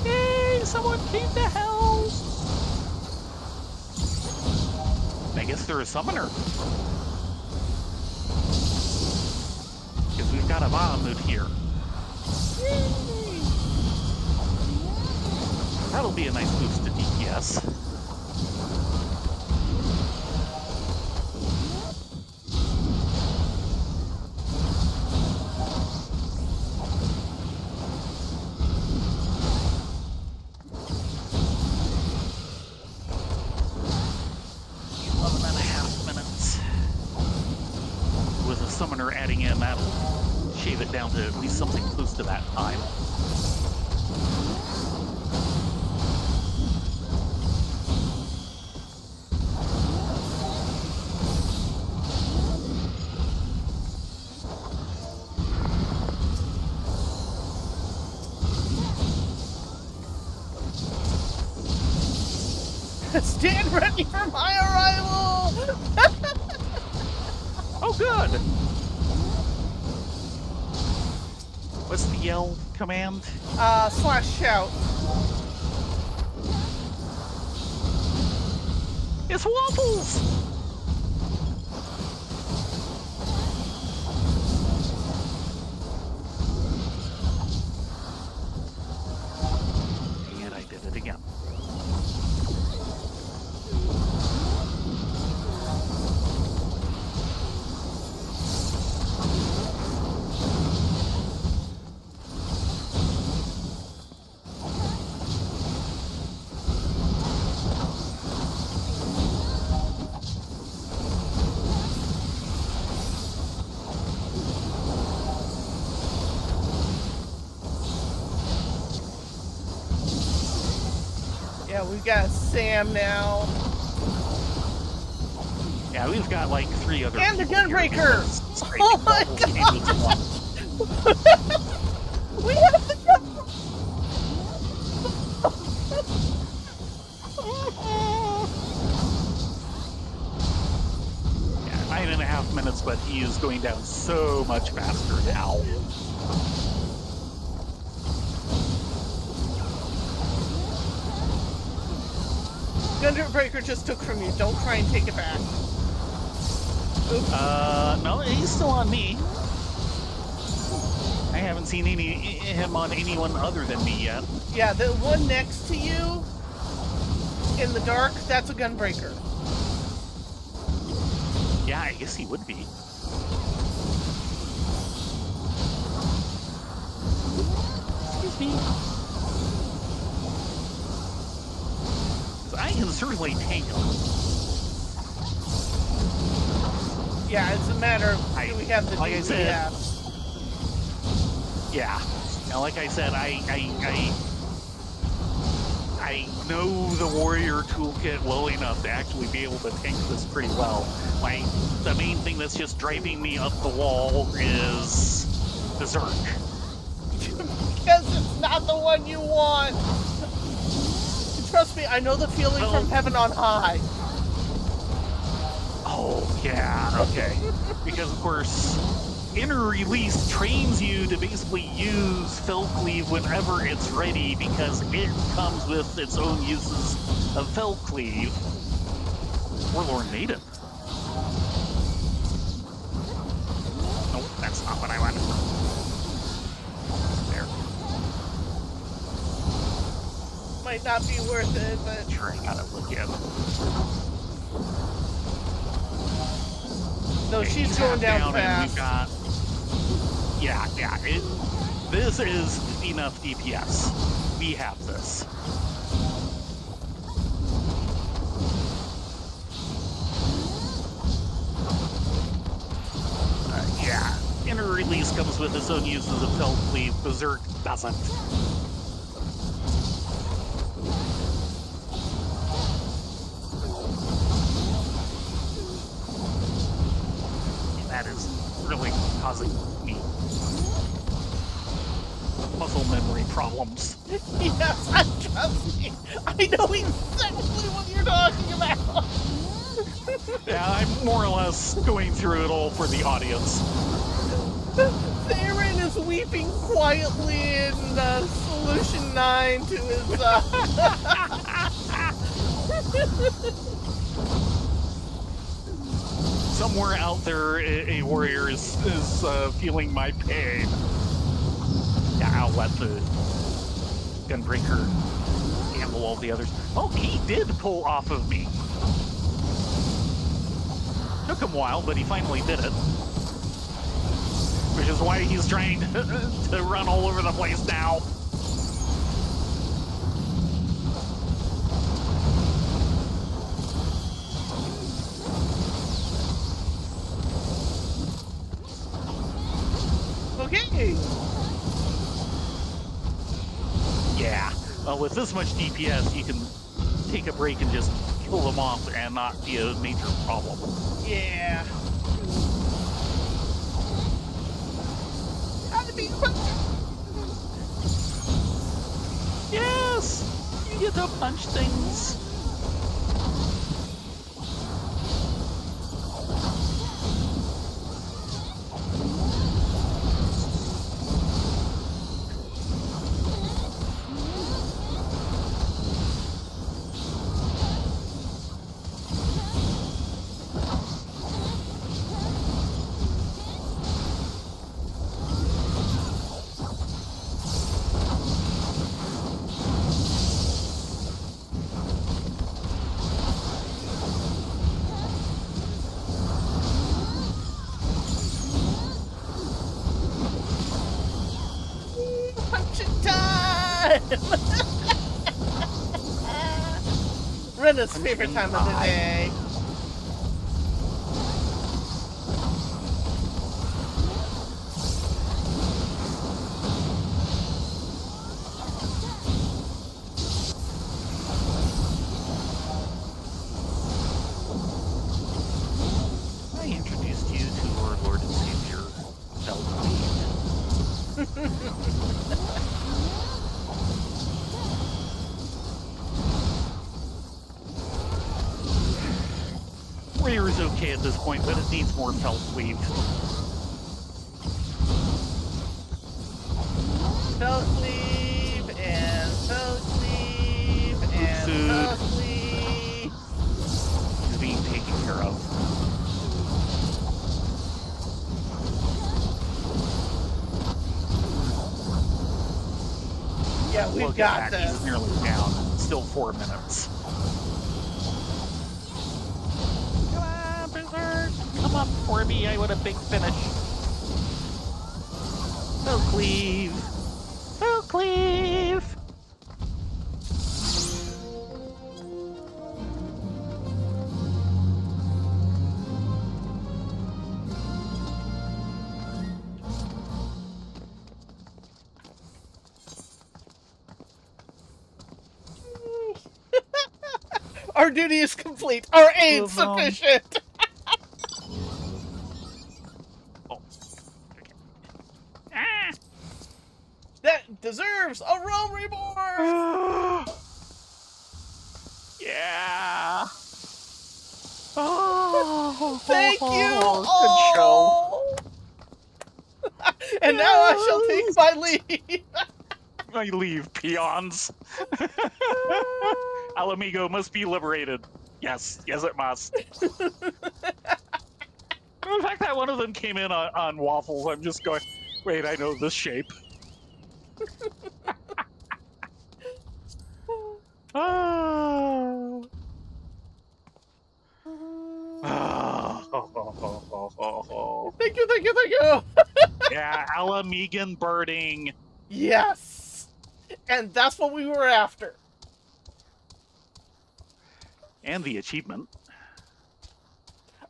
Yay, someone came to help! I guess they're a summoner. got a Bahamut here. Yay! That'll be a nice boost to DPS. Summoner adding in, that'll shave it down to at least something close to that time. Stand ready for my arrival! Oh, good! What's the yell command? /shout. It's Waffles! And I did it again. Yeah, we got Sam now. Yeah, we've got like 3 other And the people here Gunbreaker! because I Oh think my Waffles came with one. We have the Yeah, 9.5 minutes, but he is going down so much faster now. Gunbreaker just took from you. Don't try and take it back. Oops. No, he's still on me. I haven't seen him on anyone other than me yet. Yeah, the one next to you in the dark, that's a Gunbreaker. Yeah, I guess he would be. Excuse me. I can certainly take him. Yeah, it's a matter of do we have the like I said, DPS? Yeah. Now, like I said, I know the warrior toolkit well enough to actually be able to tank this pretty well. Like, the main thing that's just driving me up the wall is Berserk. Because it's not the one you want. Trust me, I know the feeling from heaven on high. Oh, yeah, okay. Because, of course, Inner Release trains you to basically use Felcleave whenever it's ready because it comes with its own uses of Felcleave. Warlord Maiden. Nope, that's not what I wanted. There. Might not be worth it, but... Sure, I gotta look at it. No, she's going down fast. And we've got... Yeah. This is enough DPS. We have this. Yeah. Inner Release comes with its own uses of Felcleave. Berserk doesn't. That is really causing me muscle memory problems. Yes, trust me. I know exactly what you're talking about. Yeah, I'm more or less going through it all for the audience. Theron is weeping quietly in Solution 9 to his... Somewhere out there, a warrior is feeling my pain. Yeah, I'll let the gunbreaker handle all the others. Oh, he did pull off of me. Took him a while, but he finally did it. Which is why he's trying to run all over the place now. Okay. Yeah. With this much DPS, you can take a break and just kill them off and not be a major problem. Yeah. Gotta be Yes! You get to punch things. punching time! Rena's favorite time of the day. I introduced you to our Lord and Savior, Belgrade. Warrior is okay at this point, but it needs more Feltweave. Feltweave and Feltweave and Feltweave. Is being taken care of. Yeah, we've Look got at that. He's this. nearly down. Still 4 minutes. Come on, Blizzard. Come up for me. I want a big finish. Felcleave. Felcleave. Our duty is complete. Our aid sufficient. Oh. Okay. Ah! That deserves a realm reborn. Yeah. Oh, Thank you. Good show. And now I shall take my leave. I leave, peons. Alamigo must be liberated. Yes, yes, it must. In fact, that one of them came in on waffles. I'm just going, wait, I know this shape. Oh. Thank you, thank you, thank you. Yeah, Alamigan birding. Yes. And that's what we were after. And the achievement.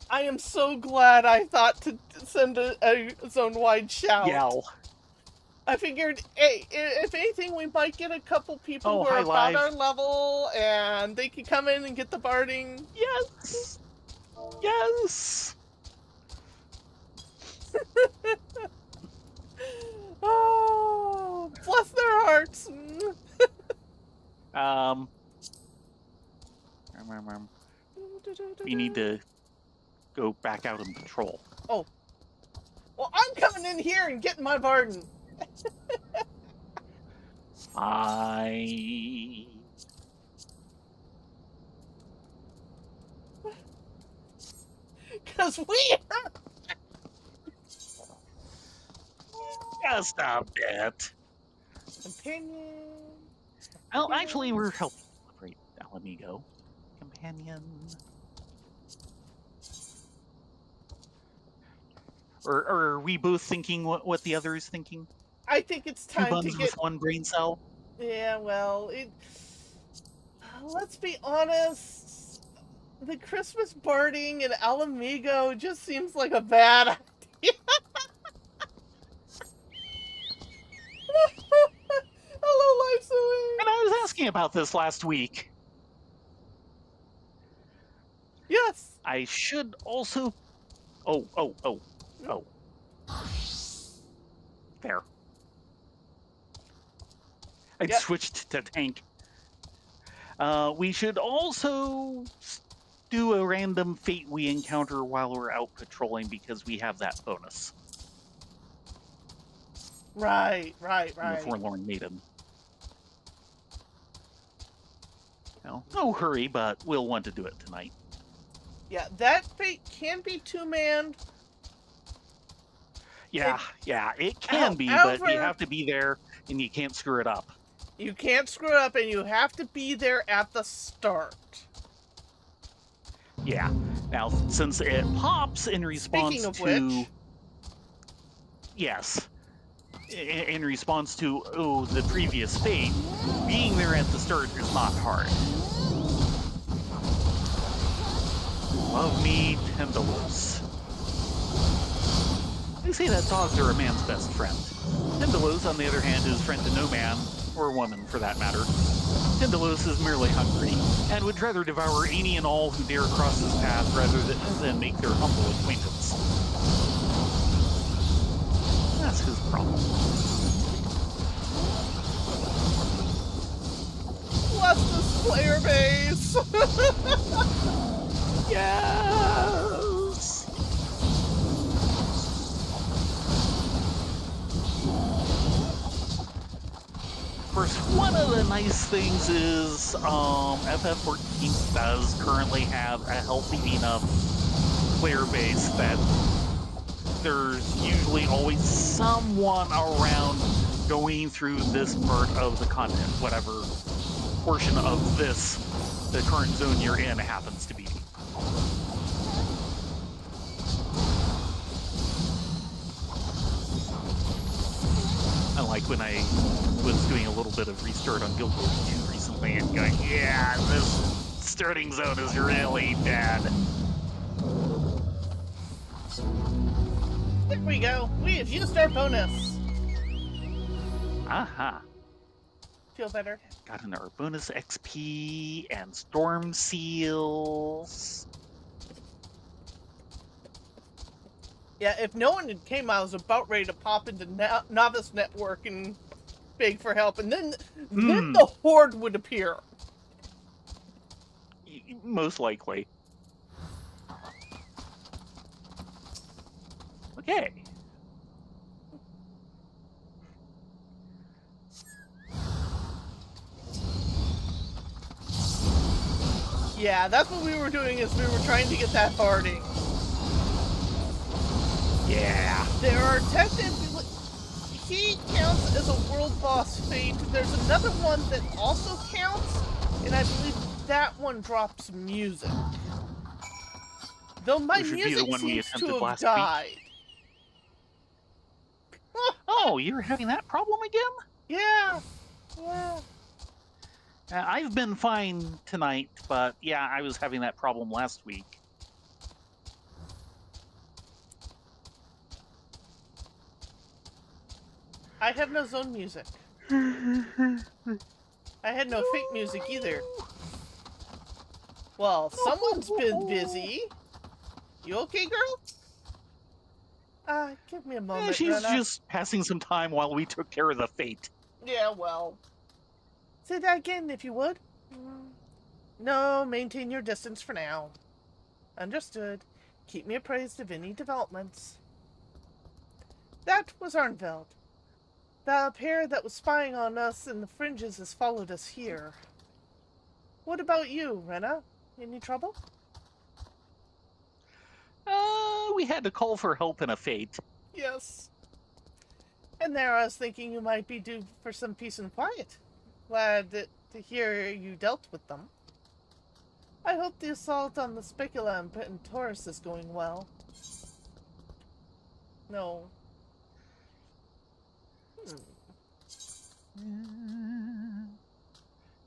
I am so glad I thought to send a zone-wide shout. Yell. I figured, hey, if anything, we might get a couple people Oh, who are hi, about Live. our level, and they can come in and get the barding. Yes. Yes. Oh, bless their hearts. We need to go back out and patrol. Oh. Well, I'm coming in here and getting my barding. because we are. Yeah, stop that. Companion. Well, actually, we're helping celebrate Alamigo. Companion. Or are we both thinking what the other is thinking? I think it's Two time to buns get. with one brain cell? Yeah, well, let's be honest. The Christmas barding in Alamigo just seems like a bad idea. Hello, Life's And Away. I was asking about this last week. Yes. I should also. Oh. There. I Yep. switched to tank. We should also do a random fate we encounter while we're out patrolling because we have that bonus. Right. In the Forlorn Maiden. No hurry, but we'll want to do it tonight. Yeah, that fate can be two-manned. Yeah, it can be, but you have to be there and you can't screw it up. You can't screw it up, and you have to be there at the start. Yeah. Now, since it pops in response Speaking of to... which... Yes. In response to, the previous fate, being there at the start is not hard. Love me, Tendalos. They say that dogs are a man's best friend. Tendalos, on the other hand, is friend to no man, or woman for that matter. Tendalos is merely hungry, and would rather devour any and all who dare cross his path rather than make their humble acquaintance. That's his problem. Bless this player base! Yes! Of course, one of the nice things is FF14 does currently have a healthy enough player base that there's usually always someone around going through this part of the content, whatever portion of the current zone you're in happens to be. Unlike when I was doing a little bit of restart on Guild Wars 2 recently and going, yeah, this starting zone is really bad. There we go. We have used our bonus. Aha. Feel better? Got our bonus XP and storm seals. Yeah, if no one had came, I was about ready to pop into Novice Network and beg for help, and then the Horde would appear. Most likely. Okay. Yeah, that's what we were doing, is we were trying to get that harding. Yeah. There are technically... He counts as a world boss fate. There's another one that also counts, and I believe that one drops music. Though my music seems to have died. Oh, you're having that problem again? Yeah. I've been fine tonight, but yeah, I was having that problem last week. I have no zone music. I had no fate music either. Well, someone's been busy. You okay, girl? Give me a moment, She's Rena. just passing some time while we took care of the fate. Yeah, well. Say that again, if you would. No, maintain your distance for now. Understood. Keep me apprised of any developments. That was Arnveld. The pair that was spying on us in the fringes has followed us here. What about you, Rena? Any trouble? We had to call for help in a fate. Yes. And there I was thinking you might be due for some peace and quiet. Glad to hear you dealt with them. I hope the assault on the Spicula and Taurus is going well. No.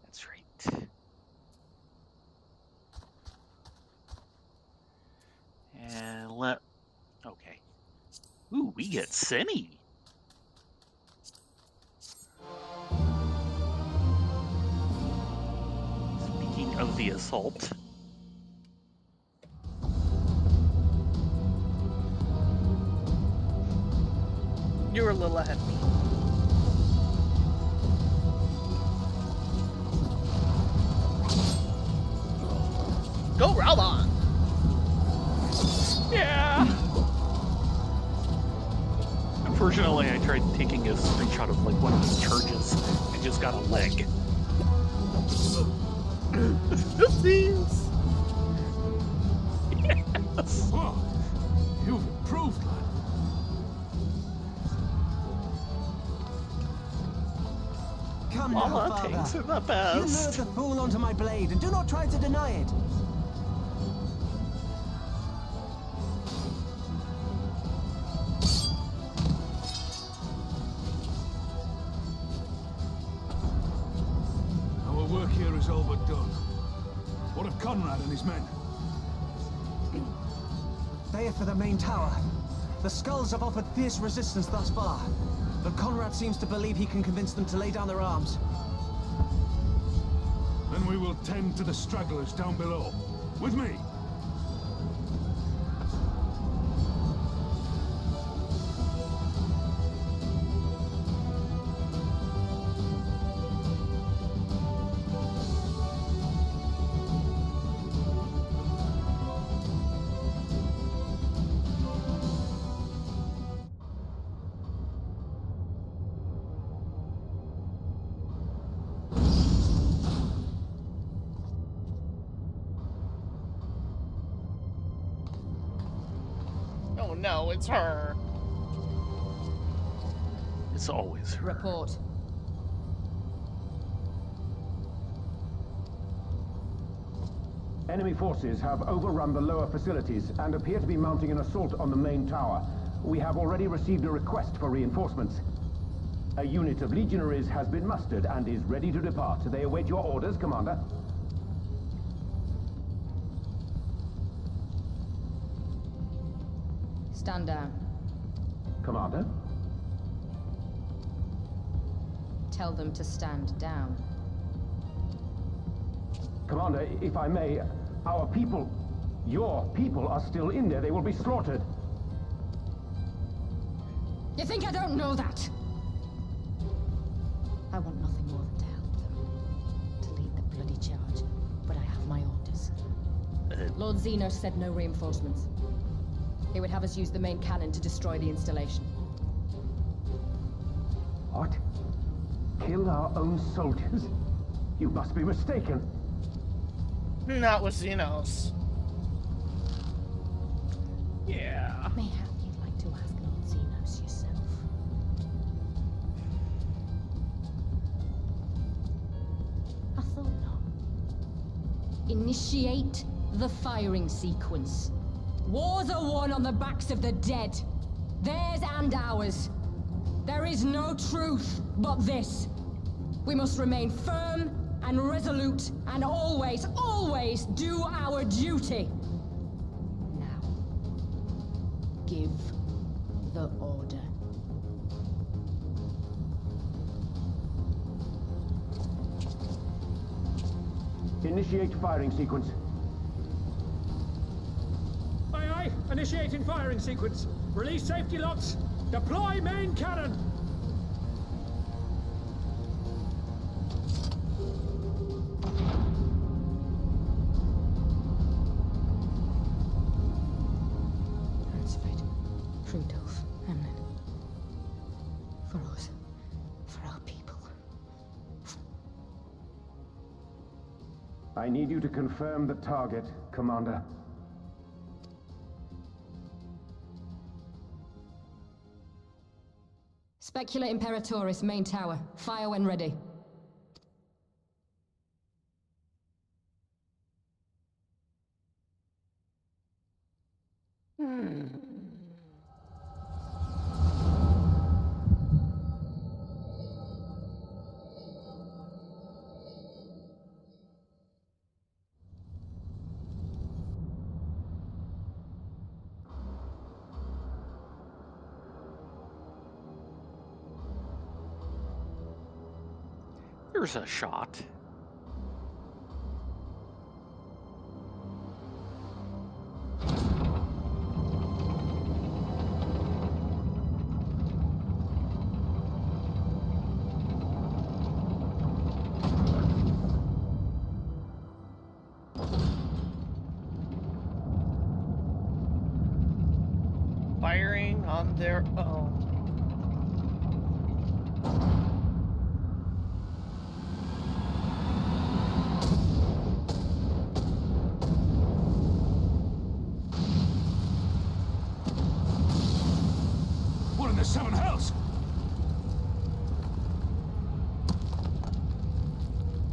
That's right. And okay. Ooh, we get Cinny. Speaking of the assault. You're a little ahead of me. Go, Raubon! Yeah! Unfortunately, I tried taking a screenshot of like one of his charges and just got a leg. Oopsies! Yes. Whoa. You've improved, lad. Come now, Mama father. tanks are the You best. lured the fool onto my blade, and do not try to deny it. Our work here is all but done. What of Conrad and his men? They are for the main tower. The skulls have offered fierce resistance thus far, but Conrad seems to believe he can convince them to lay down their arms. Then we will tend to the stragglers down below. With me! Oh no, it's her. It's always her. Report. Enemy forces have overrun the lower facilities and appear to be mounting an assault on the main tower. We have already received a request for reinforcements. A unit of legionaries has been mustered and is ready to depart. They await your orders, Commander. Stand down. Commander? Tell them to stand down. Commander, if I may, our people, your people are still in there. They will be slaughtered. You think I don't know that? I want nothing more than to help them. To lead the bloody charge. But I have my orders. Lord Xenos said no reinforcements. He would have us use the main cannon to destroy the installation. What? Kill our own soldiers? You must be mistaken. Not with Xenos. Yeah. Mayhap you'd like to ask Lord Xenos yourself. I thought not. Initiate the firing sequence. Wars are won on the backs of the dead. Theirs and ours. There is no truth but this. We must remain firm and resolute and always, always do our duty. Now, give the order. Initiate firing sequence. Aye, aye. Initiating firing sequence. Release safety locks. Deploy main cannon. Hertzford, Rudolph, Hamlin. For us. For our people. I need you to confirm the target, Commander. Specula Imperatoris, main tower. Fire when ready. There's a shot. Firing on their own. What in the seven hells?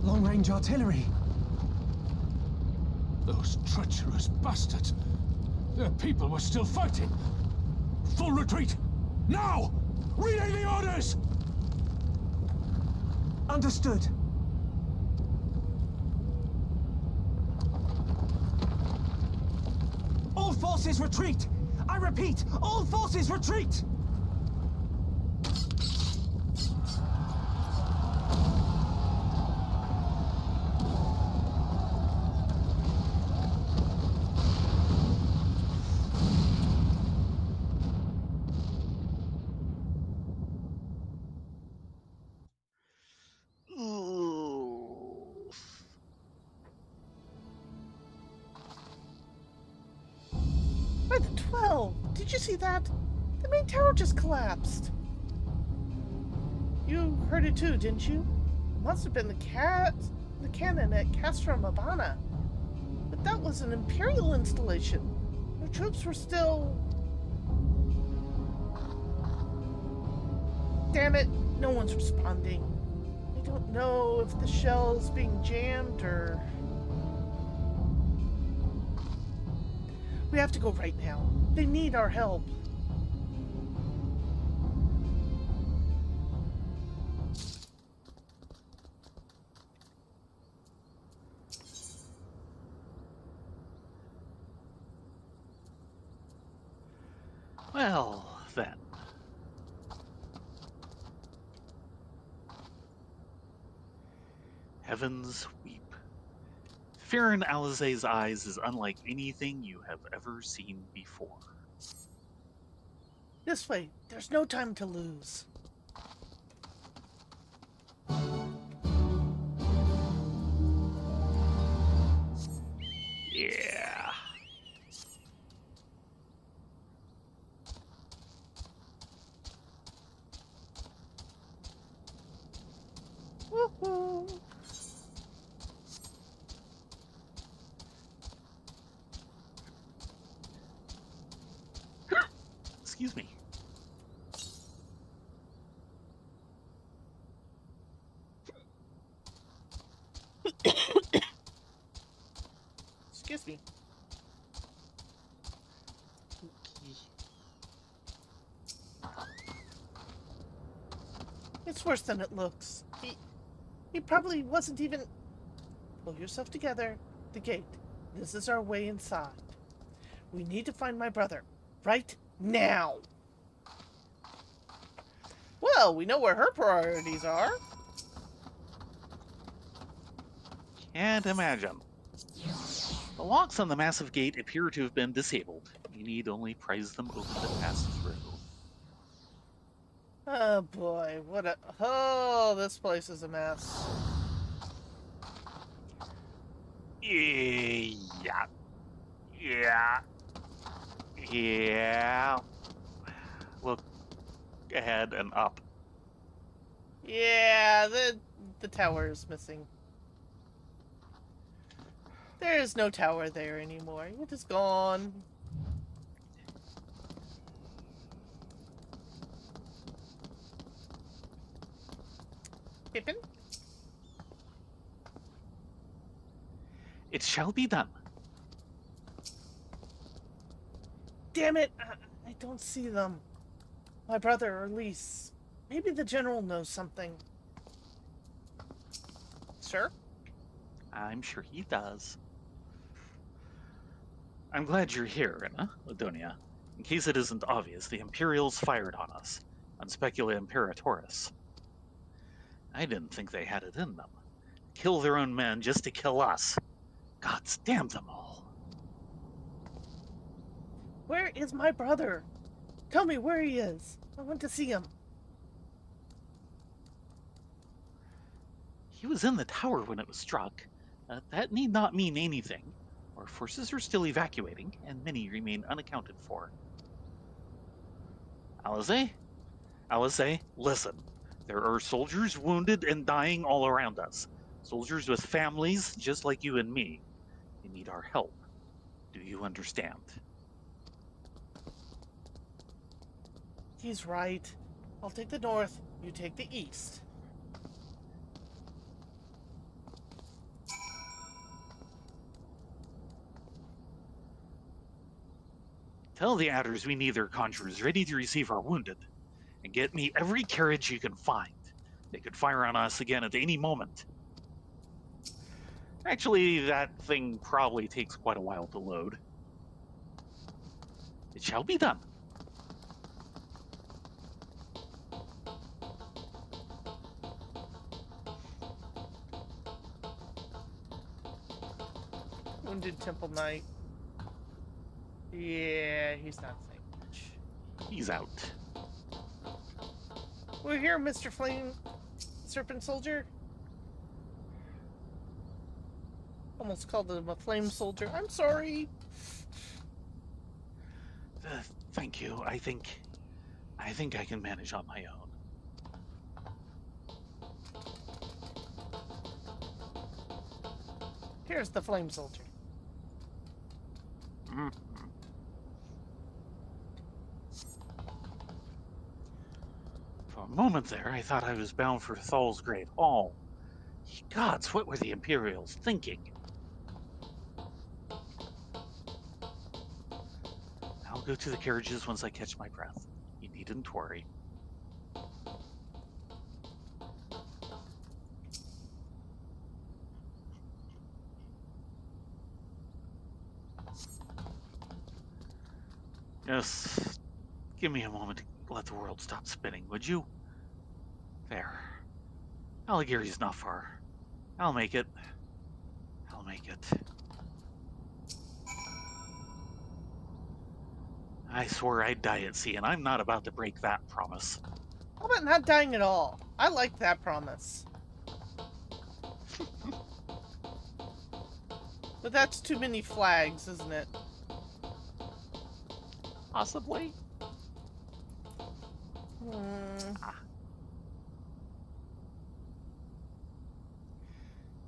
Long-range artillery. Those treacherous bastards. Their people were still fighting. Full retreat! Now! Relay the orders! Understood. All forces retreat! I repeat, all forces retreat! Ooh. By the 12! Did you see that? The main tower just collapsed. You heard it too, didn't you? It must have been the cannon at Castrum Abana. But that was an Imperial installation. Our troops were still... Damn it, no one's responding. I don't know if the shell's being jammed or... We have to go right now. They need our help. Well, then. Heavens weep. Fear in Alize's eyes is unlike anything you have ever seen before. This way. There's no time to lose. Yeah. Woohoo! Excuse me. Excuse me. It's worse than it looks. He probably wasn't even... Pull yourself together. The gate. This is our way inside. We need to find my brother. Right now. Well, we know where her priorities are. Can't imagine. The locks on the massive gate appear to have been disabled. You need only prise them open to pass through. Oh boy, what a... Oh, this place is a mess. Yeah. Yeah. Yeah. Look ahead and up. Yeah, the tower is missing. There is no tower there anymore. It is gone. Pippin? It shall be done. Damn it! I don't see them. My brother, or Lise. Maybe the general knows something. Sir? I'm sure he does. I'm glad you're here, Rena, Ladonia. In case it isn't obvious, the Imperials fired on us, on Specula Imperatoris. I didn't think they had it in them. Kill their own men just to kill us. Gods damn them all. Where is my brother? Tell me where he is. I want to see him. He was in the tower when it was struck. That need not mean anything. Our forces are still evacuating, and many remain unaccounted for. Alize, listen. There are soldiers wounded and dying all around us. Soldiers with families just like you and me. They need our help. Do you understand? He's right. I'll take the north, you take the east. Tell the adders we need their conjurers ready to receive our wounded, and get me every carriage you can find. They could fire on us again at any moment. Actually, that thing probably takes quite a while to load. It shall be done. Wounded Temple Knight. Yeah, he's not saying much. He's out. We're here, Mr. Flame Serpent Soldier. Almost called him a flame soldier. I'm sorry. Thank you. I think I can manage on my own. Here's the flame soldier. For a moment there, I thought I was bound for Thal's Great Hall. Ye gods, what were the Imperials thinking? I'll go to the carriages once I catch my breath. You needn't worry. Yes, give me a moment to let the world stop spinning, would you? There. Alighieri's not far. I'll make it. I'll make it. I swore I'd die at sea, and I'm not about to break that promise. How about not dying at all? I like that promise. But that's too many flags, isn't it? Possibly.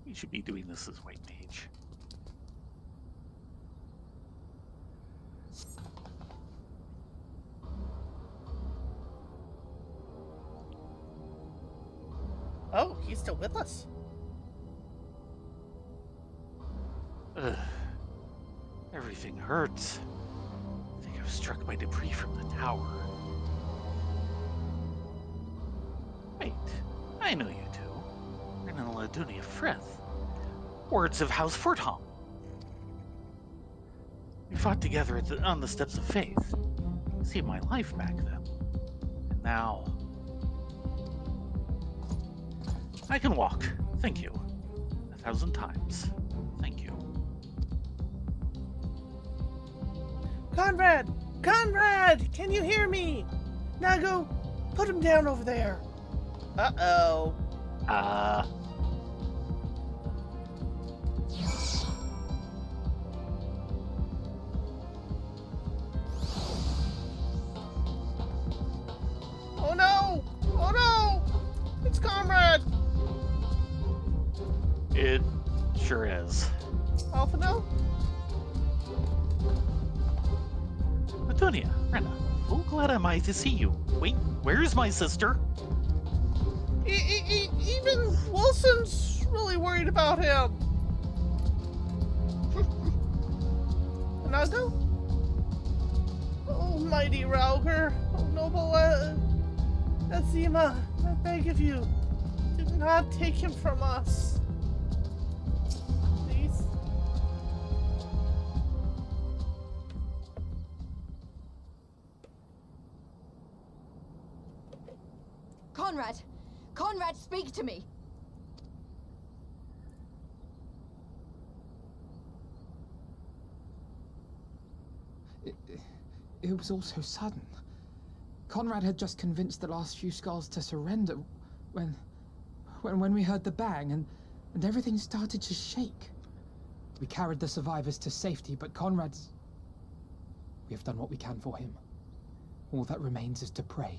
You should be doing this as White Mage. Oh, he's still with us. Ugh. Everything hurts. I think I was struck by debris from the tower. Wait, I know you two. Ren and Ladonia Frith. Words of House Fortham. We fought together on the steps of faith. Saved my life back then. And now... I can walk. Thank you. 1,000 times. Thank you. Conrad! Conrad! Can you hear me? Now go put him down over there. Uh-oh. Oh no! Oh no! It's Conrad! It sure is. Alphino? Ladonia, Rena, full glad am I to see you. Wait, where is my sister? Even Wilson's really worried about him. Nago? Oh, mighty Rauger. Oh, noble Azima, I beg of you, do not take him from us. Please. Conrad! Conrad, speak to me! It was all so sudden. Conrad had just convinced the last few skulls to surrender when we heard the bang and everything started to shake. We carried the survivors to safety, but Conrad's... We have done what we can for him. All that remains is to pray.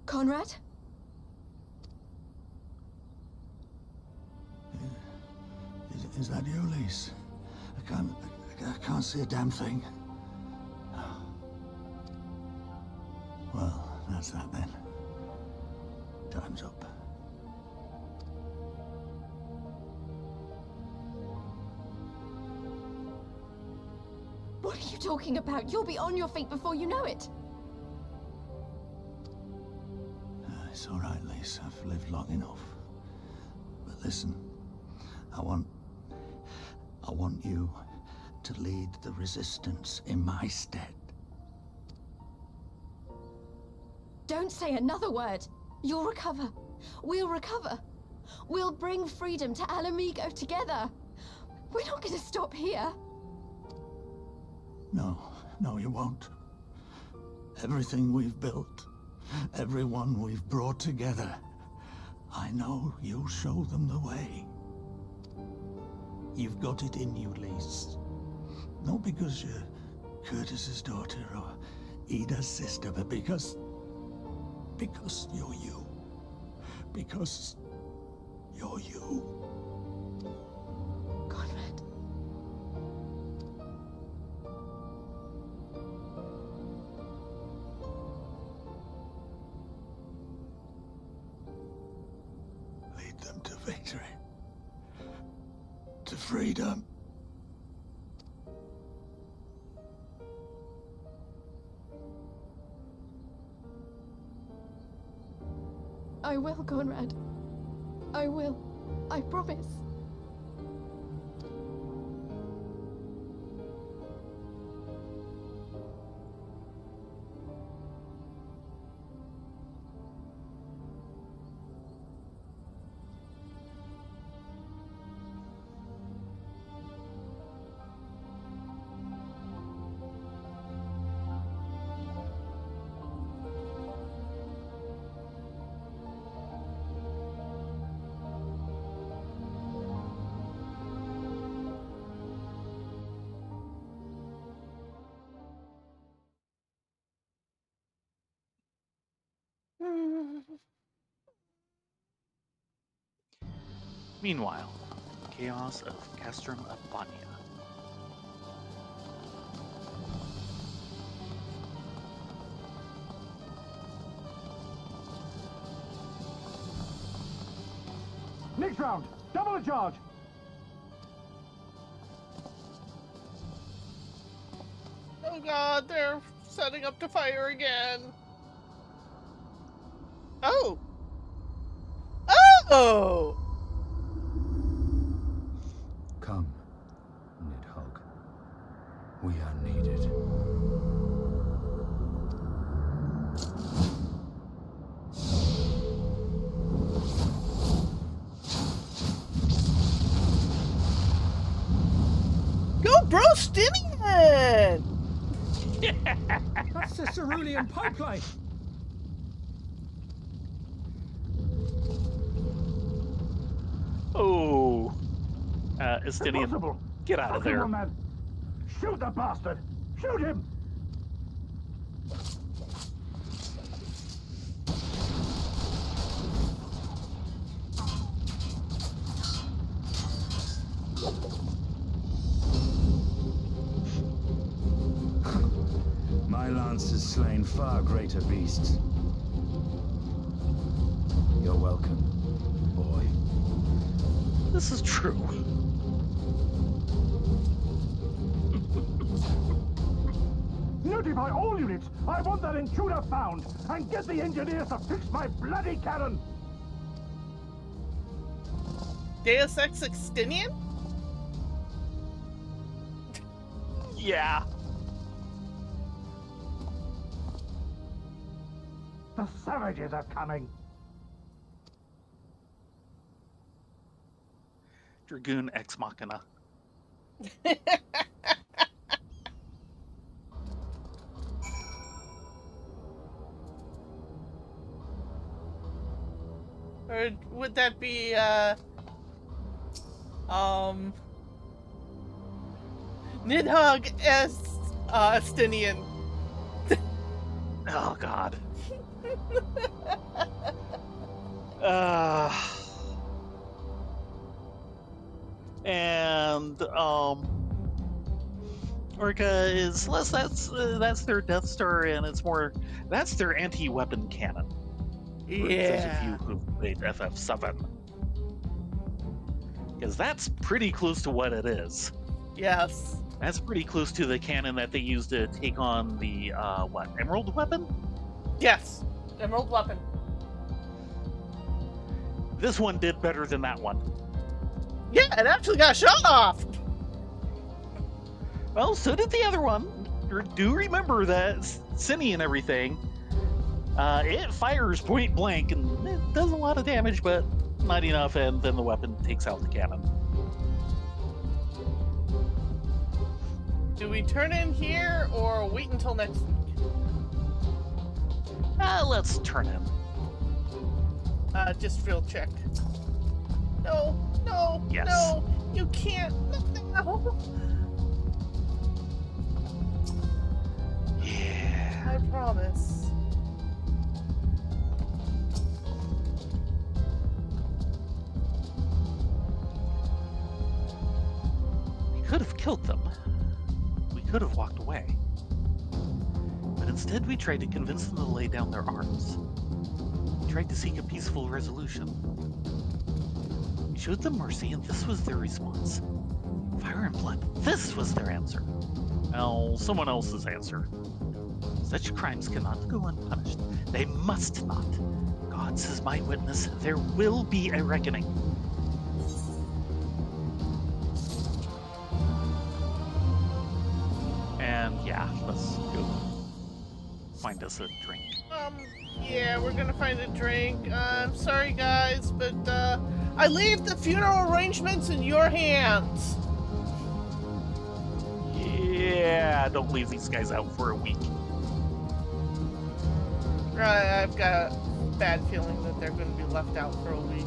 Conrad? Is that you, Lise? I can't see a damn thing. Well, that's that then. Time's up. What are you talking about? You'll be on your feet before you know it. It's all right, Lise. I've lived long enough. But listen, I want you to lead the resistance in my stead. Don't say another word. You'll recover. We'll recover. We'll bring freedom to Alamigo together. We're not going to stop here. No, you won't. Everything we've built, everyone we've brought together, I know you'll show them the way. You've got it in you, Lise. Not because you're Curtis's daughter or Ida's sister, but because you're you. Because you're you. Conrad. Lead them to victory. To freedom. I will, Conrad. I will. I promise. Meanwhile, chaos of Castrum Apania. Next round, double the charge. Oh god, they're setting up to fire again. Oh! Oh! Come, Nidhogg. We are needed. Go, bro, Stimmyhead! That's the cerulean pipeline. Oh, Estinian, Impossible. get out of there. Man. Shoot the bastard! Shoot him! slain far greater beasts. You're welcome, boy. This is true. Notify all units! I want that intruder found! And get the engineers to fix my bloody cannon! Deus Ex Extinian? Yeah. The savages are coming! Dragoon Ex Machina. Or would that be, Nidhogg as, Estinian? Oh, God. And Orca is less. That's their Death Star, and it's more. That's their anti-weapon cannon. For those of you who've played FF7, because that's pretty close to what it is. Yes. That's pretty close to the cannon that they used to take on the Emerald weapon. Yes, Emerald weapon. This one did better than that one. Yeah, it actually got shot off. Well, so did the other one. Do remember that Cine and everything. It fires point blank and it does a lot of damage, but not enough, and then the weapon takes out the cannon. Do we turn in here or wait until next week? Let's turn in. Just real check. No, no, Yes. no, you can't. No. Yeah. I promise. We could have killed them. We could have walked away. But instead we tried to convince them to lay down their arms. We tried to seek a peaceful resolution. We showed them mercy, and this was their response. Fire and blood. This was their answer. Well, someone else's answer. Such crimes cannot go unpunished. They must not. God is my witness. There will be a reckoning. And yeah, let's go find us a drink. Yeah, we're gonna find a drink. I'm sorry, guys, but, I leave the funeral arrangements in your hands. Yeah, don't leave these guys out for a week. Right, I've got a bad feeling that they're gonna be left out for a week.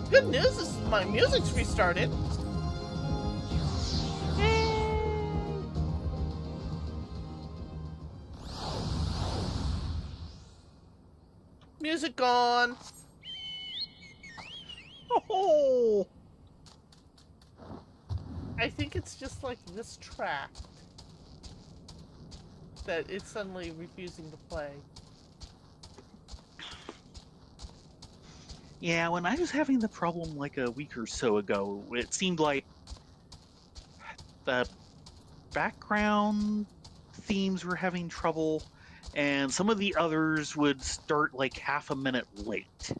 Good news is my music's restarted. Music gone. Oh! I think it's just like this track that it's suddenly refusing to play. Yeah, when I was having the problem like a week or so ago, it seemed like the background themes were having trouble, and some of the others would start like half a minute late.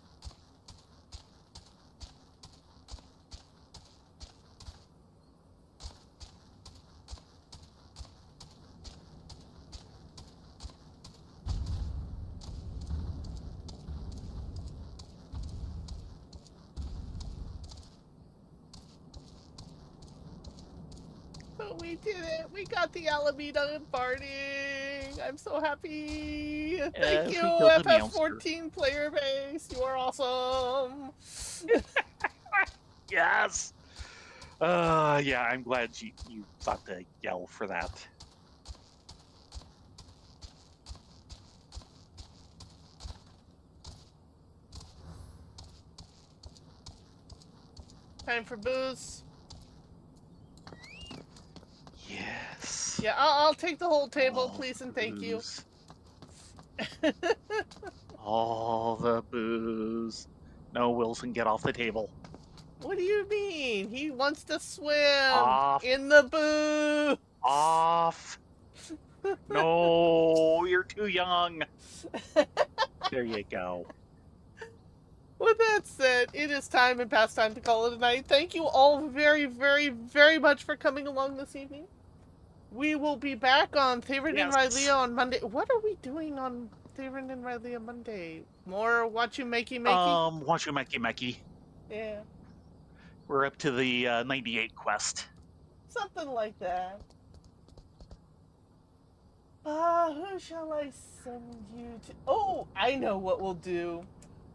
But we did it! We got the Alameda farting! I'm so happy! Thank we you, killed the FF14 player base! You are awesome! Yes! Yeah, I'm glad you thought to yell for that. Time for booze. Yes. Yeah, I'll take the whole table, All please, and the thank you. booze. All the booze. No, Wilson, get off the table. What do you mean? He wants to swim Off. in the booze. Off. No, you're too young. There you go. With that said, it is time and past time to call it a night. Thank you all very, very, very much for coming along this evening. We will be back on Theron and Rylea on Monday. What are we doing on Theron and Rylea Monday? More Wachumakey Makey? Wachumakey Makey. Yeah. We're up to the 98 quest. Something like that. Who shall I send you to? Oh, I know what we'll do.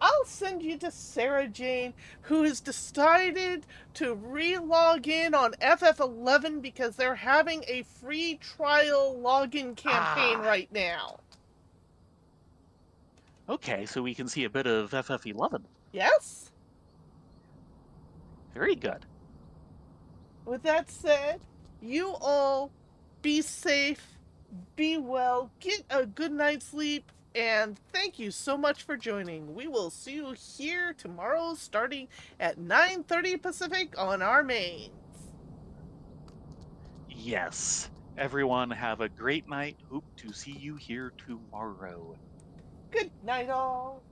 I'll send you to Sarah Jane, who has decided to re-log in on FF11 because they're having a free trial login campaign right now. Okay, so we can see a bit of FF11. Yes? Very good. With that said, you all be safe, be well, get a good night's sleep, and thank you so much for joining. We will see you here tomorrow starting at 9:30 Pacific on our mains. Yes. Everyone have a great night. Hope to see you here tomorrow. Good night all.